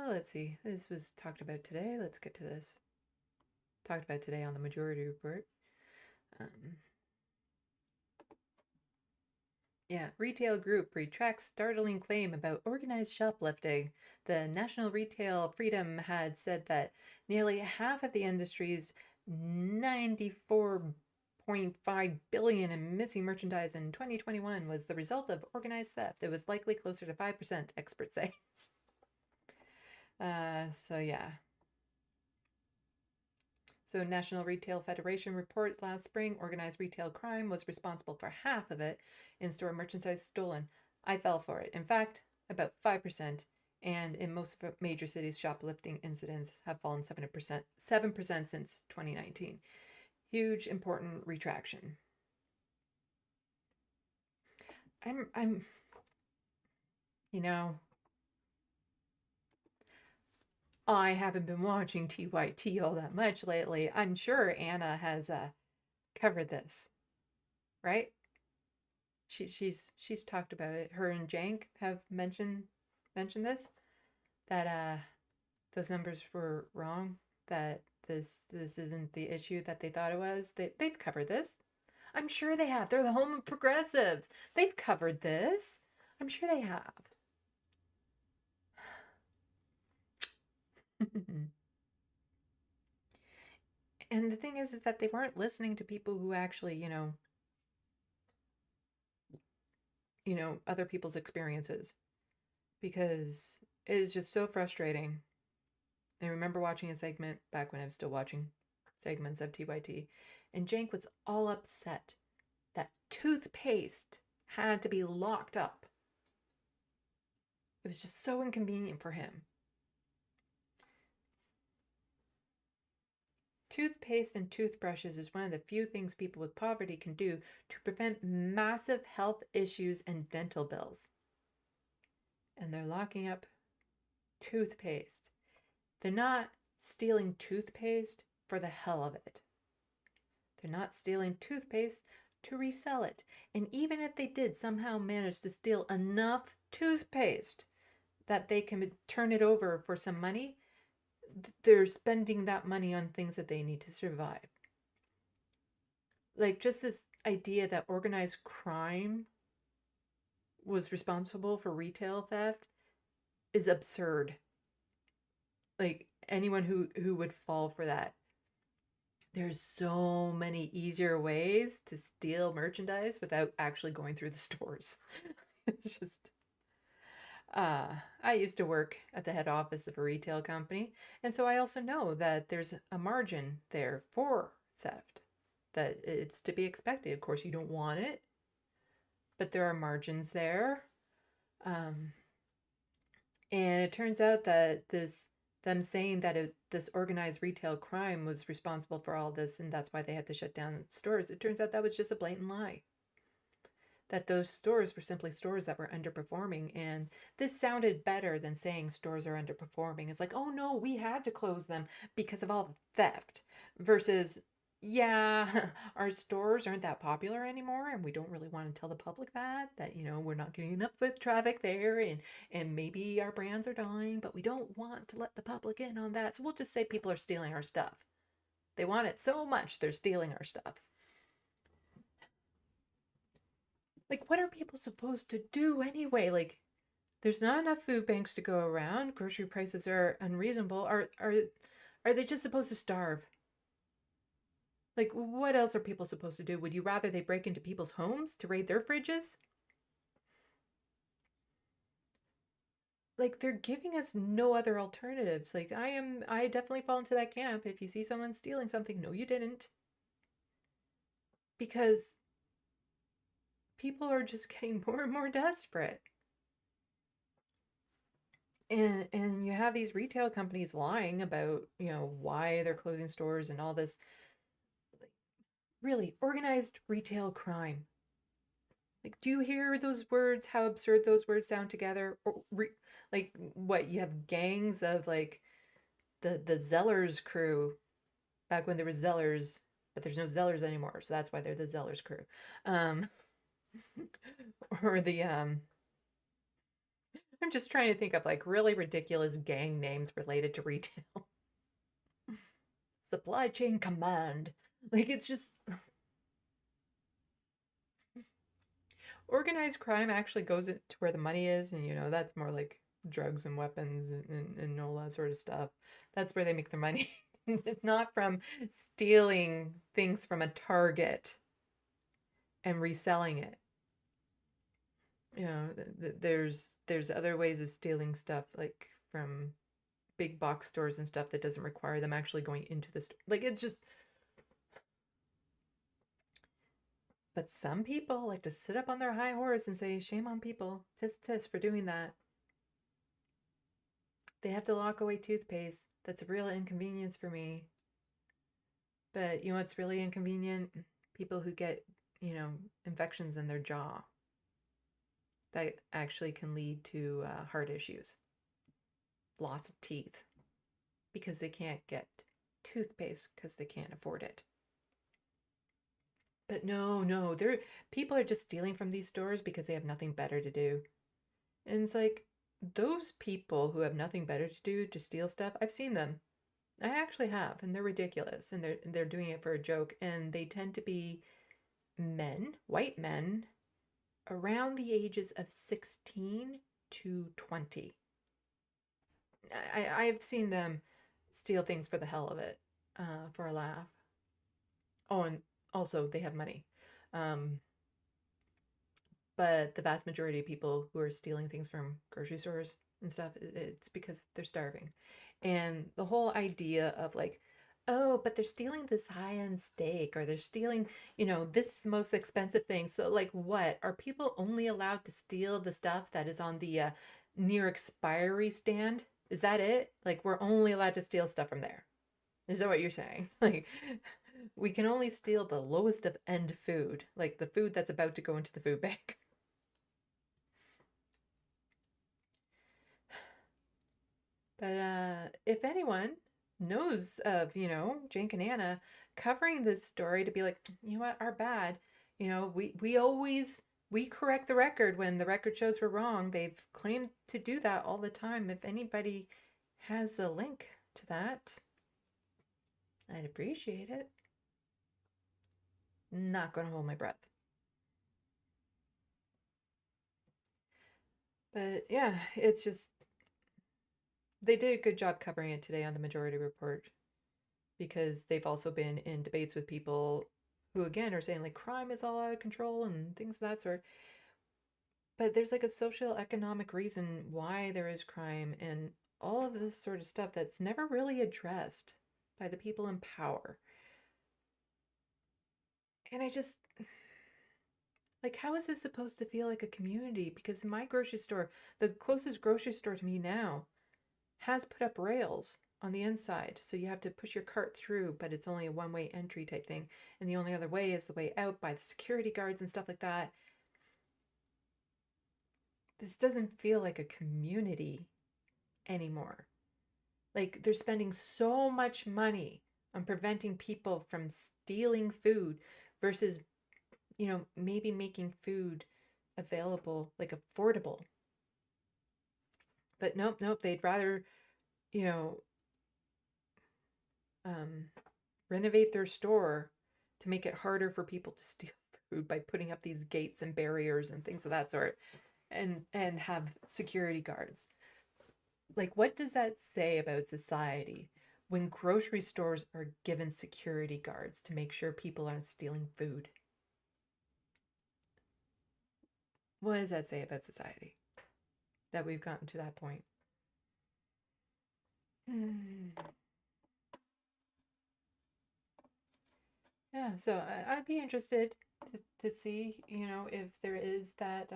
Let's see. This was talked about today. Let's get to this. Talked about today on the Majority Report. Yeah, retail group retracts startling claim about organized shoplifting. The National Retail Freedom had said that nearly half of the industry's 94.5 billion in missing merchandise in 2021 was the result of organized theft. It was likely closer to 5%, experts say. So yeah. So National Retail Federation report last spring, organized retail crime was responsible for half of it, in-store merchandise stolen. I fell for it. In fact, about 5%, and in most of major cities, shoplifting incidents have fallen 7% since 2019. Huge, important retraction. I'm, you know, I haven't been watching TYT all that much lately. I'm sure Anna has covered this, right? She's talked about it. Her and Jank have mentioned this, that those numbers were wrong, that this isn't the issue that they thought it was. They've covered this. I'm sure they have. They're the home of progressives. They've covered this. I'm sure they have. And the thing is that they weren't listening to people who actually, other people's experiences, because it is just so frustrating. I remember watching a segment back when I was still watching segments of TYT, and Jank was all upset that toothpaste had to be locked up. It was just so inconvenient for him Toothpaste and toothbrushes is one of the few things people with poverty can do to prevent massive health issues and dental bills. And they're locking up toothpaste. They're not stealing toothpaste for the hell of it. They're not stealing toothpaste to resell it. And even if they did somehow manage to steal enough toothpaste that they can turn it over for some money, they're spending that money on things that they need to survive. Like, just this idea that organized crime was responsible for retail theft is absurd. Like, anyone who would fall for that. There's so many easier ways to steal merchandise without actually going through the stores. It's just... I used to work at the head office of a retail company, and so I also know that there's a margin there for theft, that it's to be expected. Of course, you don't want it, but there are margins there. And it turns out that them saying that this organized retail crime was responsible for all this, and that's why they had to shut down stores, it turns out that was just a blatant lie. That those stores were simply stores that were underperforming. And this sounded better than saying stores are underperforming. It's like, oh no, we had to close them because of all the theft. Versus, yeah, our stores aren't that popular anymore, and we don't really want to tell the public that, we're not getting enough foot traffic there, and maybe our brands are dying, but we don't want to let the public in on that. So we'll just say people are stealing our stuff. They want it so much, they're stealing our stuff. Like, what are people supposed to do anyway? Like, there's not enough food banks to go around. Grocery prices are unreasonable. Are they just supposed to starve? Like, what else are people supposed to do? Would you rather they break into people's homes to raid their fridges? Like, they're giving us no other alternatives. Like, I definitely fall into that camp. If you see someone stealing something, no, you didn't. Because people are just getting more and more desperate. And you have these retail companies lying about, why they're closing stores and all this. Like, really, organized retail crime. Like, do you hear those words, how absurd those words sound together? Or like, what, you have gangs of, like, the Zellers crew, back when there was Zellers, but there's no Zellers anymore, so that's why they're the Zellers crew. Or the I'm just trying to think of, like, really ridiculous gang names related to retail. Supply Chain Command. Like, it's just... Organized crime actually goes to where the money is, and that's more like drugs and weapons and all that sort of stuff. That's where they make their money. It's not from stealing things from a Target and reselling it. There's other ways of stealing stuff, like from big box stores and stuff, that doesn't require them actually going into the store. Like, it's just... But some people like to sit up on their high horse and say, shame on people, tisk tisk, for doing that. They have to lock away toothpaste. That's a real inconvenience for me. But you know what's really inconvenient? People who get, infections in their jaw. That actually can lead to heart issues. Loss of teeth. Because they can't get toothpaste because they can't afford it. But no, people are just stealing from these stores because they have nothing better to do. And it's like, those people who have nothing better to do to steal stuff, I've seen them. I actually have, and they're ridiculous, and they're doing it for a joke, and they tend to be men, white men, around the ages of 16 to 20. I've seen them steal things for the hell of it, for a laugh. Oh, and also they have money. But the vast majority of people who are stealing things from grocery stores and stuff, it's because they're starving. And the whole idea of, like, oh, but they're stealing this high-end steak, or they're stealing, this most expensive thing. So, like, what? Are people only allowed to steal the stuff that is on the near expiry stand? Is that it? Like, we're only allowed to steal stuff from there. Is that what you're saying? Like, we can only steal the lowest of end food, like the food that's about to go into the food bank. But if anyone knows of, Jake and Anna covering this story to be like, you know what, our bad. We correct the record when the record shows we're wrong. They've claimed to do that all the time. If anybody has a link to that, I'd appreciate it. Not gonna hold my breath. But yeah, it's just they did a good job covering it today on the Majority Report, because they've also been in debates with people who again are saying like crime is all out of control and things of that sort. But there's like a social economic reason why there is crime and all of this sort of stuff that's never really addressed by the people in power. And I just like, how is this supposed to feel like a community? Because in my grocery store, the closest grocery store to me now has put up rails on the inside. So you have to push your cart through, but it's only a one-way entry type thing. And the only other way is the way out by the security guards and stuff like that. This doesn't feel like a community anymore. Like, they're spending so much money on preventing people from stealing food versus, maybe making food available, like affordable. But nope, they'd rather, you know, renovate their store to make it harder for people to steal food by putting up these gates and barriers and things of that sort, and have security guards. Like, what does that say about society when grocery stores are given security guards to make sure people aren't stealing food? What does that say about society that we've gotten to that point? Yeah, so I'd be interested to see, if there is that,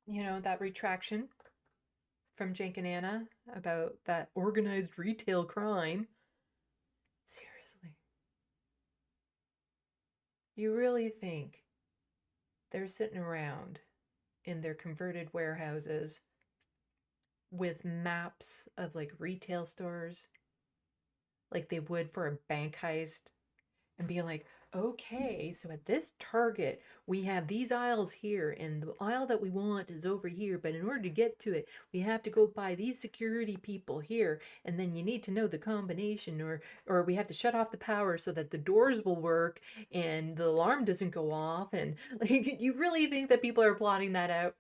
that retraction from Jake and Anna about that organized retail crime. Seriously. You really think they're sitting around in their converted warehouses with maps of like retail stores like they would for a bank heist and being like, okay, so at this Target, we have these aisles here, and the aisle that we want is over here. But in order to get to it, we have to go by these security people here, and then you need to know the combination, or we have to shut off the power so that the doors will work and the alarm doesn't go off. And like, you really think that people are plotting that out?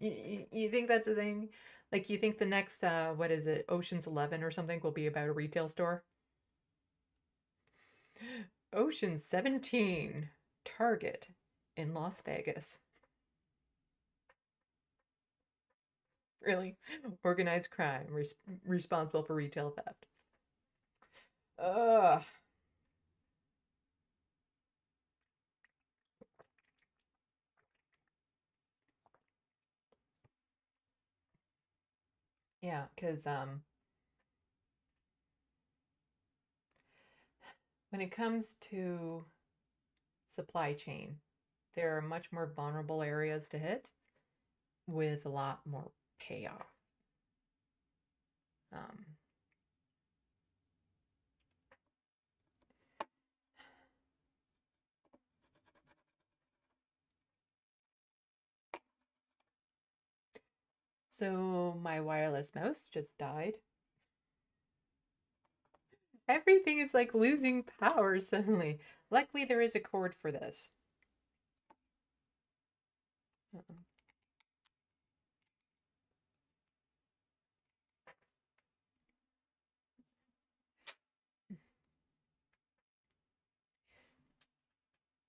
You think that's a thing? Like, you think the next, what is it, Ocean's 11 or something will be about a retail store? Ocean's 17, Target in Las Vegas. Really? Organized crime responsible for retail theft. Ugh. Yeah, because when it comes to supply chain, there are much more vulnerable areas to hit with a lot more payoff. Um, so my wireless mouse just died. Everything is like losing power suddenly. Luckily, there is a cord for this. Uh-oh.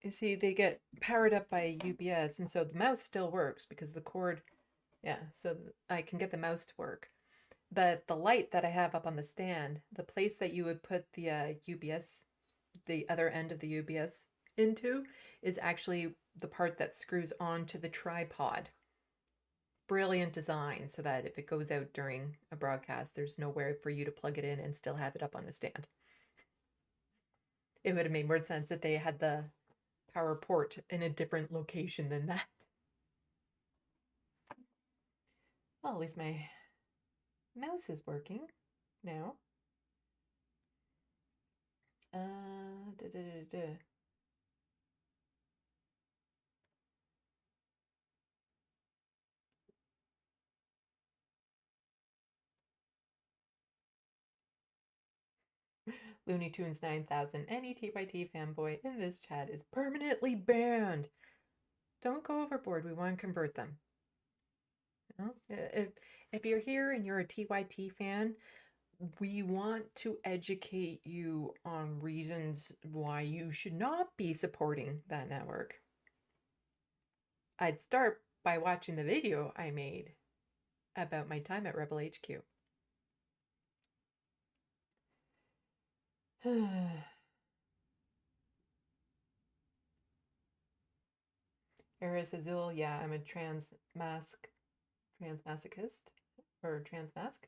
You see, they get powered up by UPS, and so the mouse still works because the cord, yeah, so I can get the mouse to work. But the light that I have up on the stand, the place that you would put the UPS, the other end of the UPS into, is actually the part that screws onto the tripod. brilliant design so that if it goes out during a broadcast, there's nowhere for you to plug it in and still have it up on a stand. It would have made more sense if they had the power port in a different location than that. Well, at least my mouse is working now. Da, da, da, da. Looney Tunes 9000, any TYT fanboy in this chat is permanently banned. Don't go overboard. We want to convert them. You know? If you're here and you're a TYT fan, we want to educate you on reasons why you should not be supporting that network. I'd start by watching the video I made about my time at Rebel HQ. Eris Azul, yeah, I'm a transmasochist or transmask.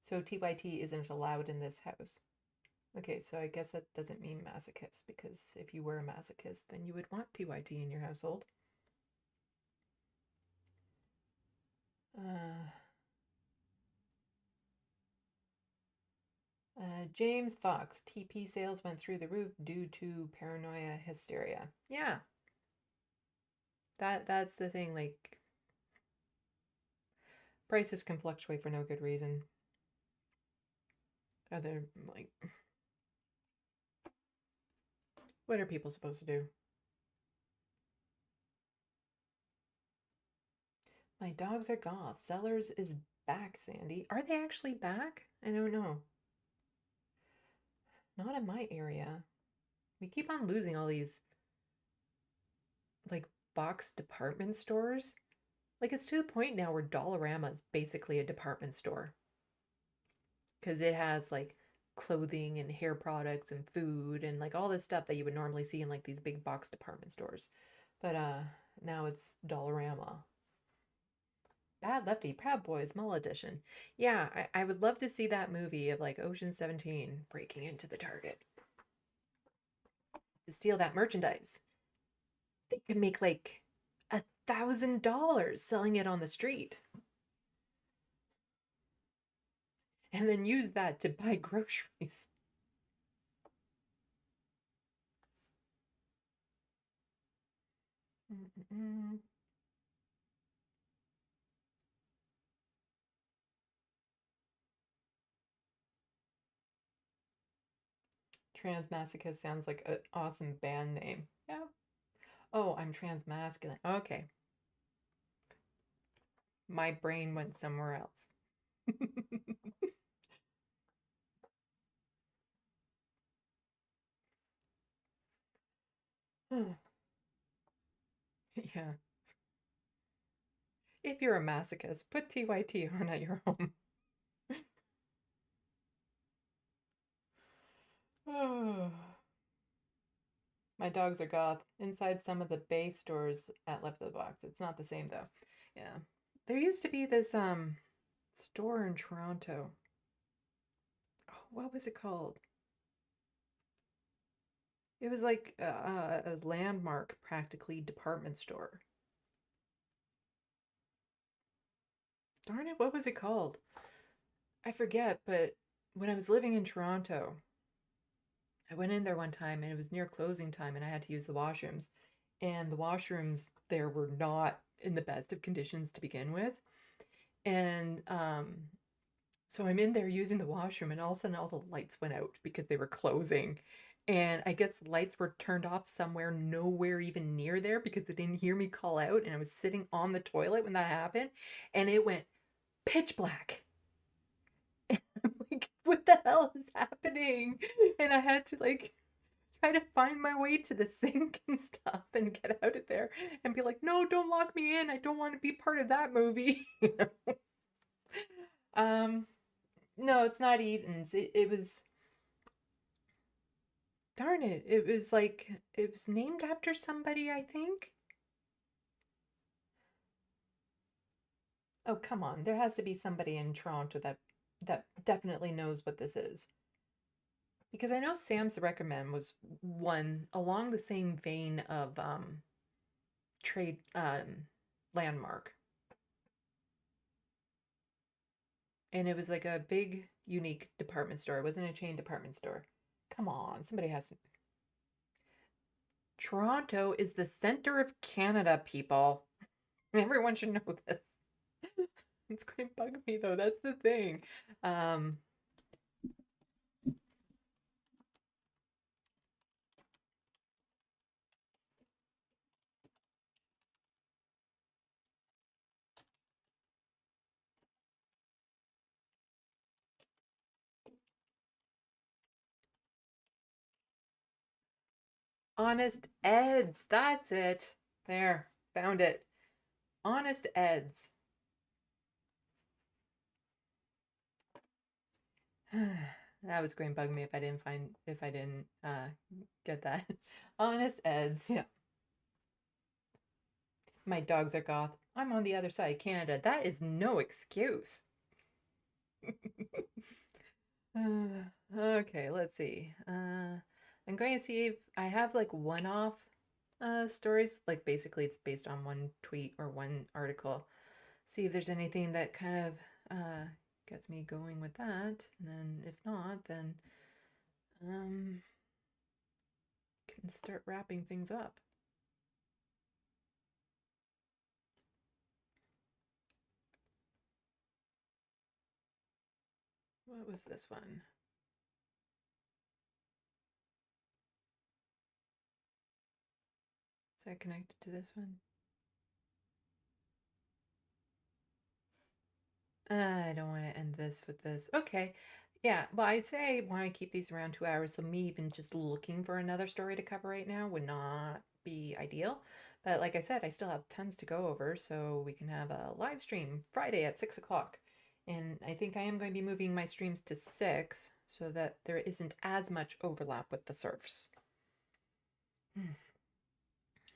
So TYT isn't allowed in this house. Okay, so I guess that doesn't mean masochist, because if you were a masochist, then you would want TYT in your household. James Fox, TP sales went through the roof due to paranoia hysteria. Yeah. That's the thing, like, prices can fluctuate for no good reason. Other, like, what are people supposed to do? My dogs are goth. Sellers is back, Sandy. Are they actually back? I don't know. Not in my area. We keep on losing all these, like, box department stores. Like, it's to the point now where Dollarama is basically a department store. Because it has, like, clothing and hair products and food and, like, all this stuff that you would normally see in, like, these big box department stores. But, now it's Dollarama. Bad Lefty, Proud Boys, Mall Edition. Yeah, I would love to see that movie of, like, Ocean 17 breaking into the Target to steal that merchandise. They could make, like, $1,000 selling it on the street. And then use that to buy groceries. Transmasochist sounds like an awesome band name. Yeah. Oh, I'm transmasculine. Okay. My brain went somewhere else. Yeah. If you're a masochist, put TYT on at your home. Oh. My dogs are goth. Inside some of the Bay stores at LeftoftheBox. It's not the same though. Yeah. There used to be this store in Toronto. Oh, what was it called? It was like a landmark, practically, department store. Darn it, what was it called? I forget, but when I was living in Toronto, I went in there one time and it was near closing time and I had to use the washrooms. And the washrooms there were not in the best of conditions to begin with. And so I'm in there using the washroom and all of a sudden all the lights went out because they were closing. And I guess lights were turned off somewhere, nowhere even near there because they didn't hear me call out. And I was sitting on the toilet when that happened and it went pitch black. And I'm like, what the hell is happening? And I had to like try to find my way to the sink and stuff and get out of there and be like, no, don't lock me in. I don't want to be part of that movie. No, it's not Eaton's. It was, darn it. It was like, it was named after somebody, I think. Oh, come on. There has to be somebody in Toronto that definitely knows what this is. Because I know Sam's Recommend was one along the same vein of trade landmark. And it was like a big, unique department store. It wasn't a chain department store. Come on, somebody has to. Toronto is the center of Canada, people. Everyone should know this. It's going to bug me though. That's the thing. Honest Eds. That's it. There. Found it. Honest Eds. That was going to bug me if I didn't get that. Honest Eds. Yeah. My dogs are goth. I'm on the other side, Canada. That is no excuse. Okay, let's see. I'm going to see if I have like one-off stories. Like basically it's based on one tweet or one article. See if there's anything that kind of gets me going with that. And then if not, then can start wrapping things up. What was this one? Is that connected to this one? I don't want to end this with this. Okay. Yeah, well, I'd say I want to keep these around 2 hours, so me even just looking for another story to cover right now would not be ideal. But like I said, I still have tons to go over, so we can have a live stream Friday at 6 o'clock. And I think I am going to be moving my streams to 6 so that there isn't as much overlap with the surfs.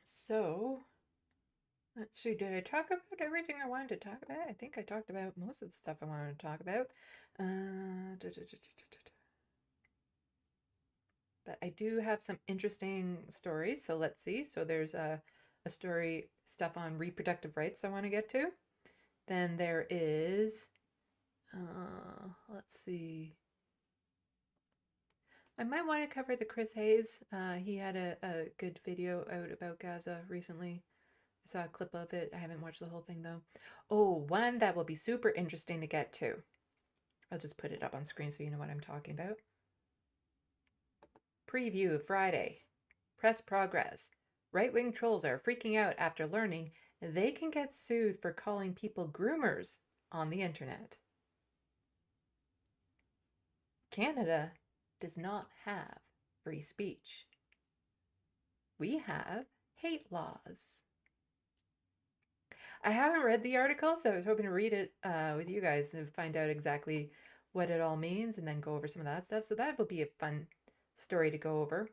So, let's see, did I talk about everything I wanted to talk about? I think I talked about most of the stuff I wanted to talk about. But I do have some interesting stories, so let's see. So there's a story, stuff on reproductive rights I want to get to. Then there is, let's see. I might want to cover the Chris Hayes. He had a good video out about Gaza recently. I saw a clip of it. I haven't watched the whole thing though. Oh, one that will be super interesting to get to. I'll just put it up on screen so you know what I'm talking about. Preview Friday. Press progress. Right-wing trolls are freaking out after learning they can get sued for calling people groomers on the internet. Canada does not have free speech. We have hate laws. I haven't read the article, so I was hoping to read it with you guys to find out exactly what it all means and then go over some of that stuff. So that will be a fun story to go over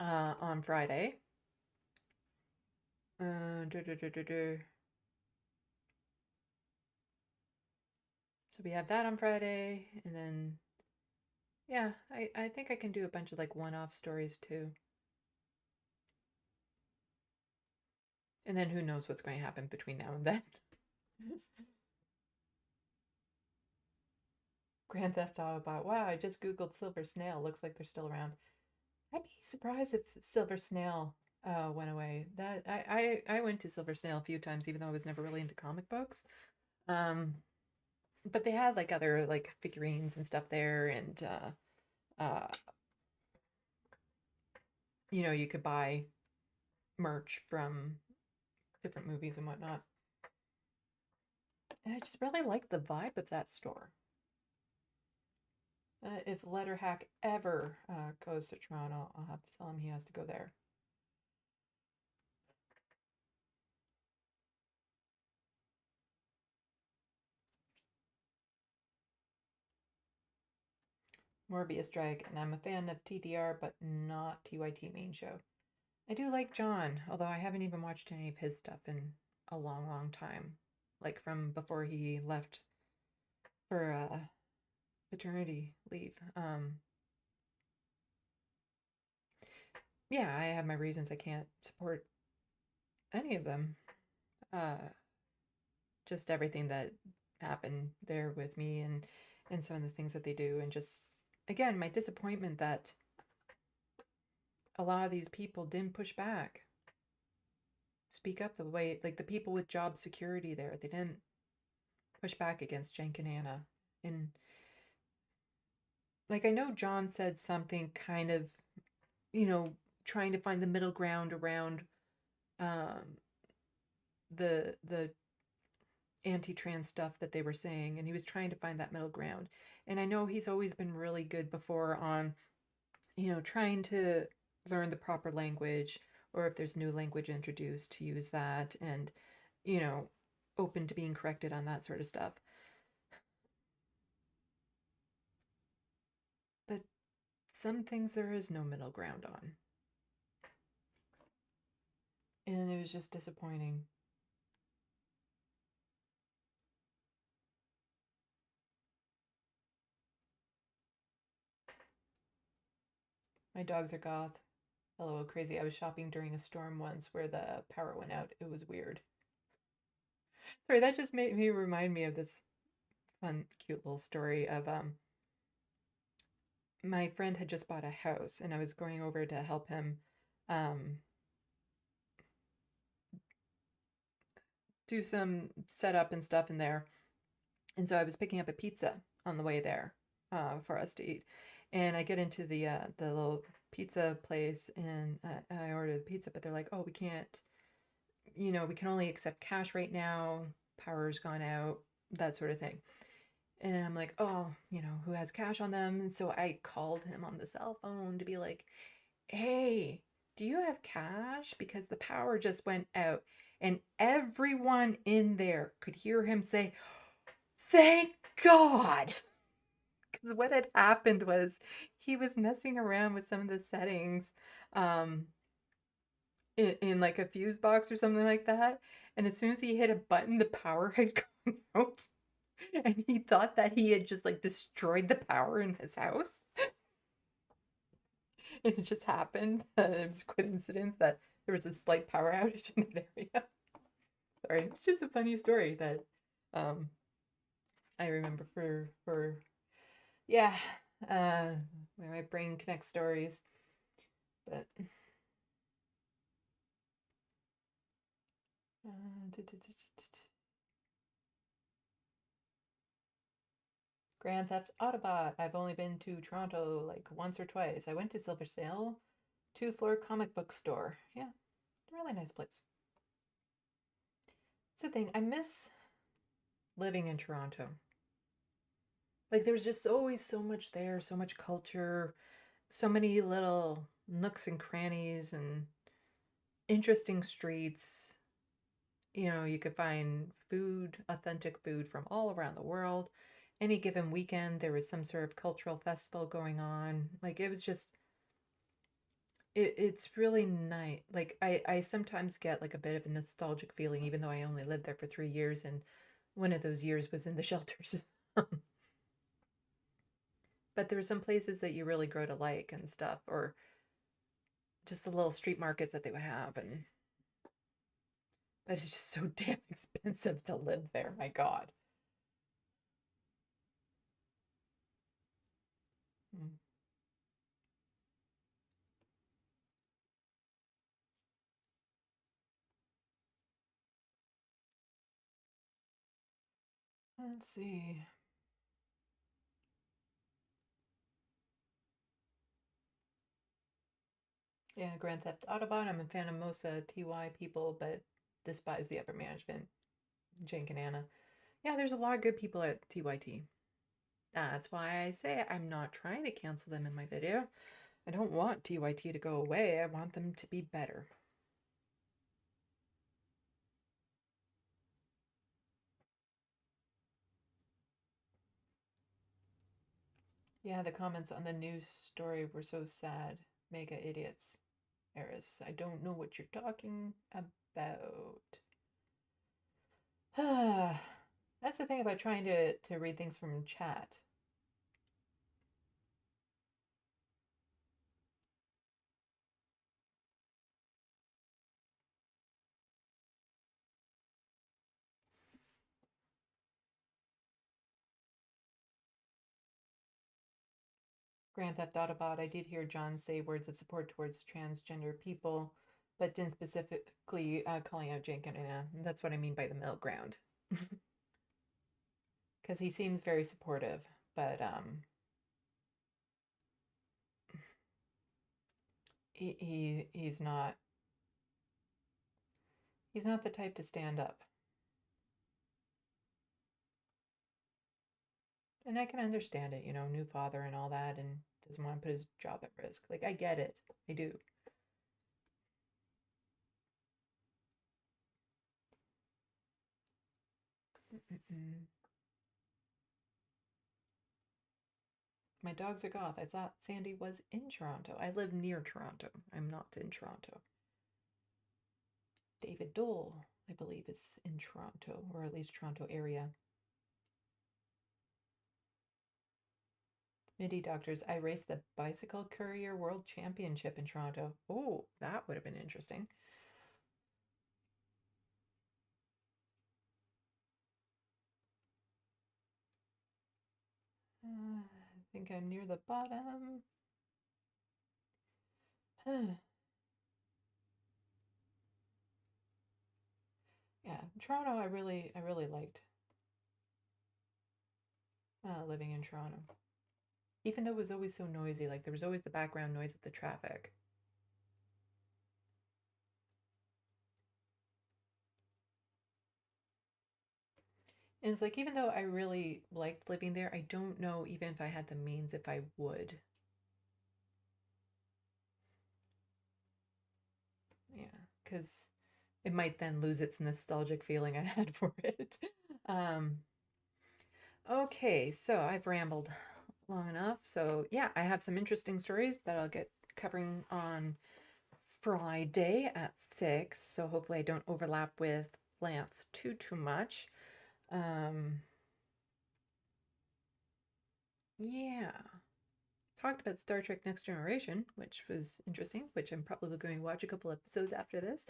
on Friday. So we have that on Friday, and then, yeah, I think I can do a bunch of like one-off stories too. And then who knows what's going to happen between now and then. Grand Theft Auto bot. Wow, I just Googled Silver Snail. Looks like they're still around. I'd be surprised if Silver Snail went away. That I went to Silver Snail a few times, even though I was never really into comic books. But they had like other like figurines and stuff there, and you know, you could buy merch from different movies and whatnot. And I just really like the vibe of that store. If Letterhack ever goes to Toronto, I'll have to tell him he has to go there. Morbius Drag, and I'm a fan of TDR, but not TYT main show. I do like John, although I haven't even watched any of his stuff in a long, long time. like from before he left for paternity leave. Yeah, I have my reasons I can't support any of them. Just everything that happened there with me and some of the things that they do, and just again my disappointment that a lot of these people didn't push back, speak up the way, like the people with job security there, they didn't push back against Cenk and Anna. And like I know John said something kind of, trying to find the middle ground around the anti-trans stuff that they were saying, and he was trying to find that middle ground. And I know he's always been really good before on, trying to learn the proper language, or if there's new language introduced, to use that, and open to being corrected on that sort of stuff. But some things there is no middle ground on, and it was just disappointing. My dogs are goth. Hello, crazy. I was shopping during a storm once where the power went out. It was weird. Sorry, that just made me remind me of this fun, cute little story of my friend had just bought a house, and I was going over to help him do some setup and stuff in there. And so I was picking up a pizza on the way there for us to eat. And I get into the little pizza place, and I order the pizza, but they're like, oh, we can't, we can only accept cash right now. Power's gone out, that sort of thing. And I'm like, oh, who has cash on them? And so I called him on the cell phone to be like, hey, do you have cash? Because the power just went out. And everyone in there could hear him say, thank God. Because what had happened was he was messing around with some of the settings in like a fuse box or something like that. And as soon as he hit a button, the power had gone out. And he thought that he had just like destroyed the power in his house. And it just happened. It was a coincidence that there was a slight power outage in that area. Sorry, it's just a funny story that I remember for yeah, my brain connects stories. But Grand Theft Autobot. I've only been to Toronto like once or twice. I went to Silver Sale, 2-floor comic book store. Yeah, really nice place. It's the thing, I miss living in Toronto. Like there's just always so much there, so much culture, so many little nooks and crannies and interesting streets. You could find food, authentic food from all around the world. Any given weekend, there was some sort of cultural festival going on. Like it was just, it's really nice. Like I sometimes get like a bit of a nostalgic feeling, even though I only lived there for 3 years, and one of those years was in the shelters. But there were some places that you really grow to like and stuff, or just the little street markets that they would have, and but it's just so damn expensive to live there. My God. Mm. Let's see. Yeah, Grand Theft Autobahn. I'm a fan of most TY people, but despise the upper management, Jake and Anna. Yeah, there's a lot of good people at TYT. That's why I say I'm not trying to cancel them in my video. I don't want TYT to go away. I want them to be better. Yeah, the comments on the news story were so sad. Mega idiots. Eris, I don't know what you're talking about. That's the thing about trying to read things from chat. Grand Theft Autobot, I did hear John say words of support towards transgender people, but didn't specifically calling out Jake. And that's what I mean by the middle ground. Because he seems very supportive, but he's not the type to stand up. And I can understand it, new father and all that, and doesn't want to put his job at risk. Like, I get it. I do. My dog's a goth. I thought Sandy was in Toronto. I live near Toronto. I'm not in Toronto. David Dole, I believe, is in Toronto, or at least Toronto area. MIDI Doctors, I raced the Bicycle Courier World Championship in Toronto. Oh, that would have been interesting. I think I'm near the bottom. Yeah, Toronto, I really liked living in Toronto. Even though it was always so noisy, like there was always the background noise of the traffic. And it's like, even though I really liked living there, I don't know, even if I had the means, if I would. Yeah, because it might then lose its nostalgic feeling I had for it. Okay, so I've rambled long enough. So yeah, I have some interesting stories that I'll get covering on Friday at 6. So hopefully I don't overlap with Lance too much. Yeah. Talked about Star Trek Next Generation, which was interesting, which I'm probably going to watch a couple episodes after this.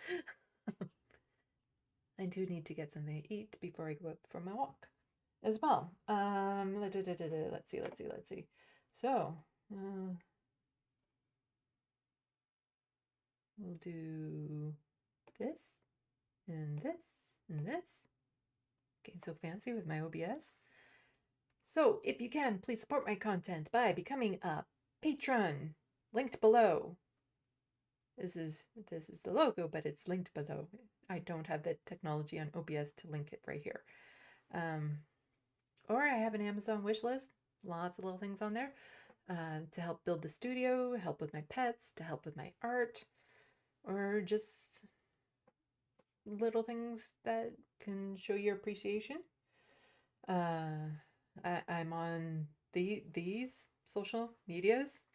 I do need to get something to eat before I go out for my walk as well. Let's see. So, we'll do this and this and this. Getting so fancy with my OBS. So, if you can, please support my content by becoming a patron, linked below. This is the logo, but it's linked below. I don't have the technology on OBS to link it right here. Or I have an Amazon wish list, lots of little things on there to help build the studio, help with my pets, to help with my art, or just little things that can show your appreciation. I'm on these social medias.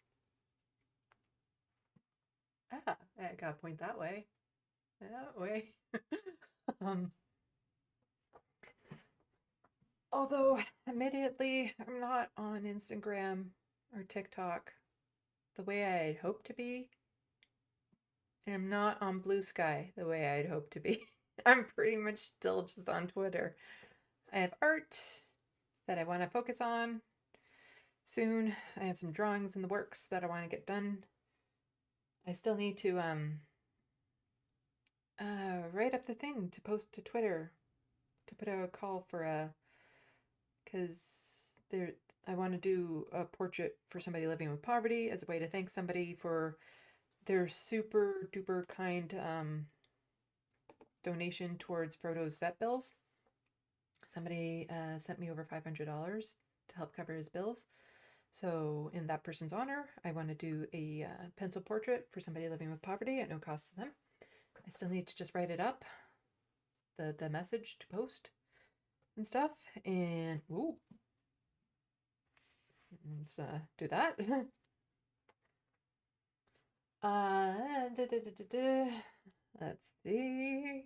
I gotta point that way. That way. Although, admittedly, I'm not on Instagram or TikTok the way I'd hope to be. And I'm not on Blue Sky the way I'd hope to be. I'm pretty much still just on Twitter. I have art that I want to focus on soon. I have some drawings in the works that I want to get done. I still need to write up the thing to post to Twitter to put out a call for because I want to do a portrait for somebody living with poverty as a way to thank somebody for their super duper kind donation towards Frodo's vet bills. Somebody sent me over $500 to help cover his bills. So in that person's honor, I want to do a pencil portrait for somebody living with poverty at no cost to them. I still need to just write it up, the message to post and stuff. And ooh, let's do that. Let's see.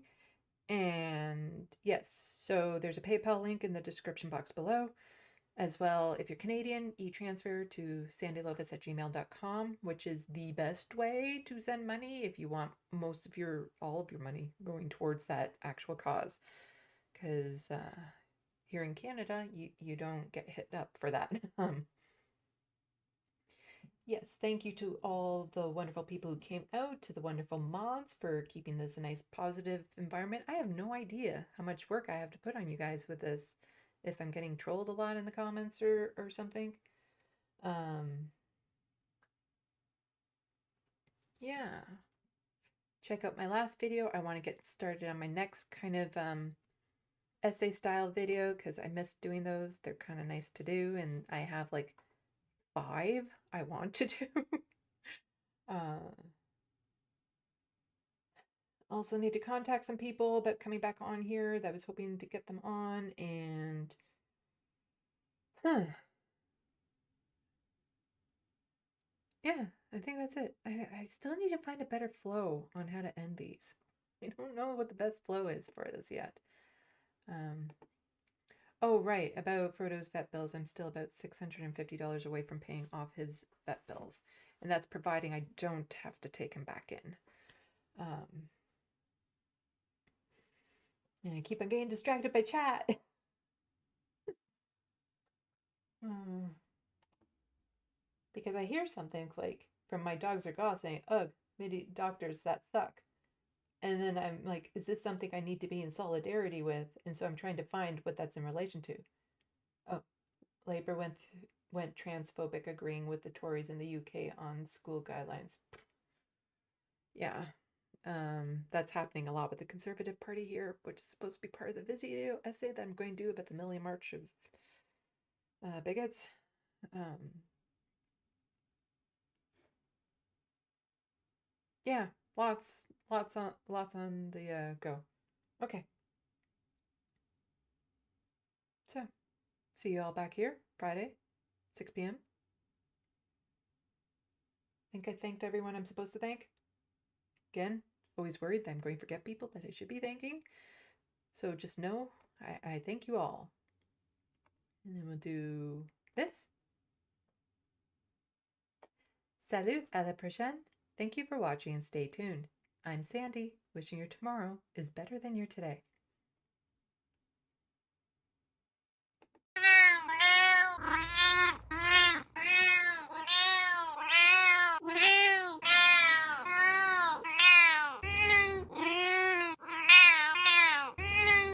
And yes, so there's a PayPal link in the description box below. As well, if you're Canadian, e-transfer to SandeeLovas@gmail.com, which is the best way to send money if you want all of your money going towards that actual cause. Because here in Canada, you don't get hit up for that. Yes, thank you to all the wonderful people who came out, to the wonderful mods for keeping this a nice positive environment. I have no idea how much work I have to put on you guys with this, if I'm getting trolled a lot in the comments or something. Yeah. Check out my last video. I want to get started on my next kind of essay style video because I miss doing those. They're kind of nice to do, and I have like 5 I want to do. Also need to contact some people about coming back on here that I was hoping to get them on, and yeah, I think that's it. I still need to find a better flow on how to end these. I don't know what the best flow is for this yet. Oh, right, about Frodo's vet bills. I'm still about $650 away from paying off his vet bills. And that's providing I don't have to take him back in. And I keep on getting distracted by chat. Because I hear something like from my dogs or goth saying, ugh, MIDI doctors that suck. And then I'm like, is this something I need to be in solidarity with? And so I'm trying to find what that's in relation to. Oh, Labour went transphobic, agreeing with the Tories in the UK on school guidelines. Yeah, that's happening a lot with the Conservative Party here, which is supposed to be part of the video essay that I'm going to do about the Millie March of bigots. Yeah, lots on the go. Okay. So, see you all back here Friday, 6 p.m. I think I thanked everyone I'm supposed to thank. Again, always worried that I'm going to forget people that I should be thanking. So just know I thank you all. And then we'll do this. Salut, à la prochaine. Thank you for watching and stay tuned. I'm Sandy, wishing your tomorrow is better than your today.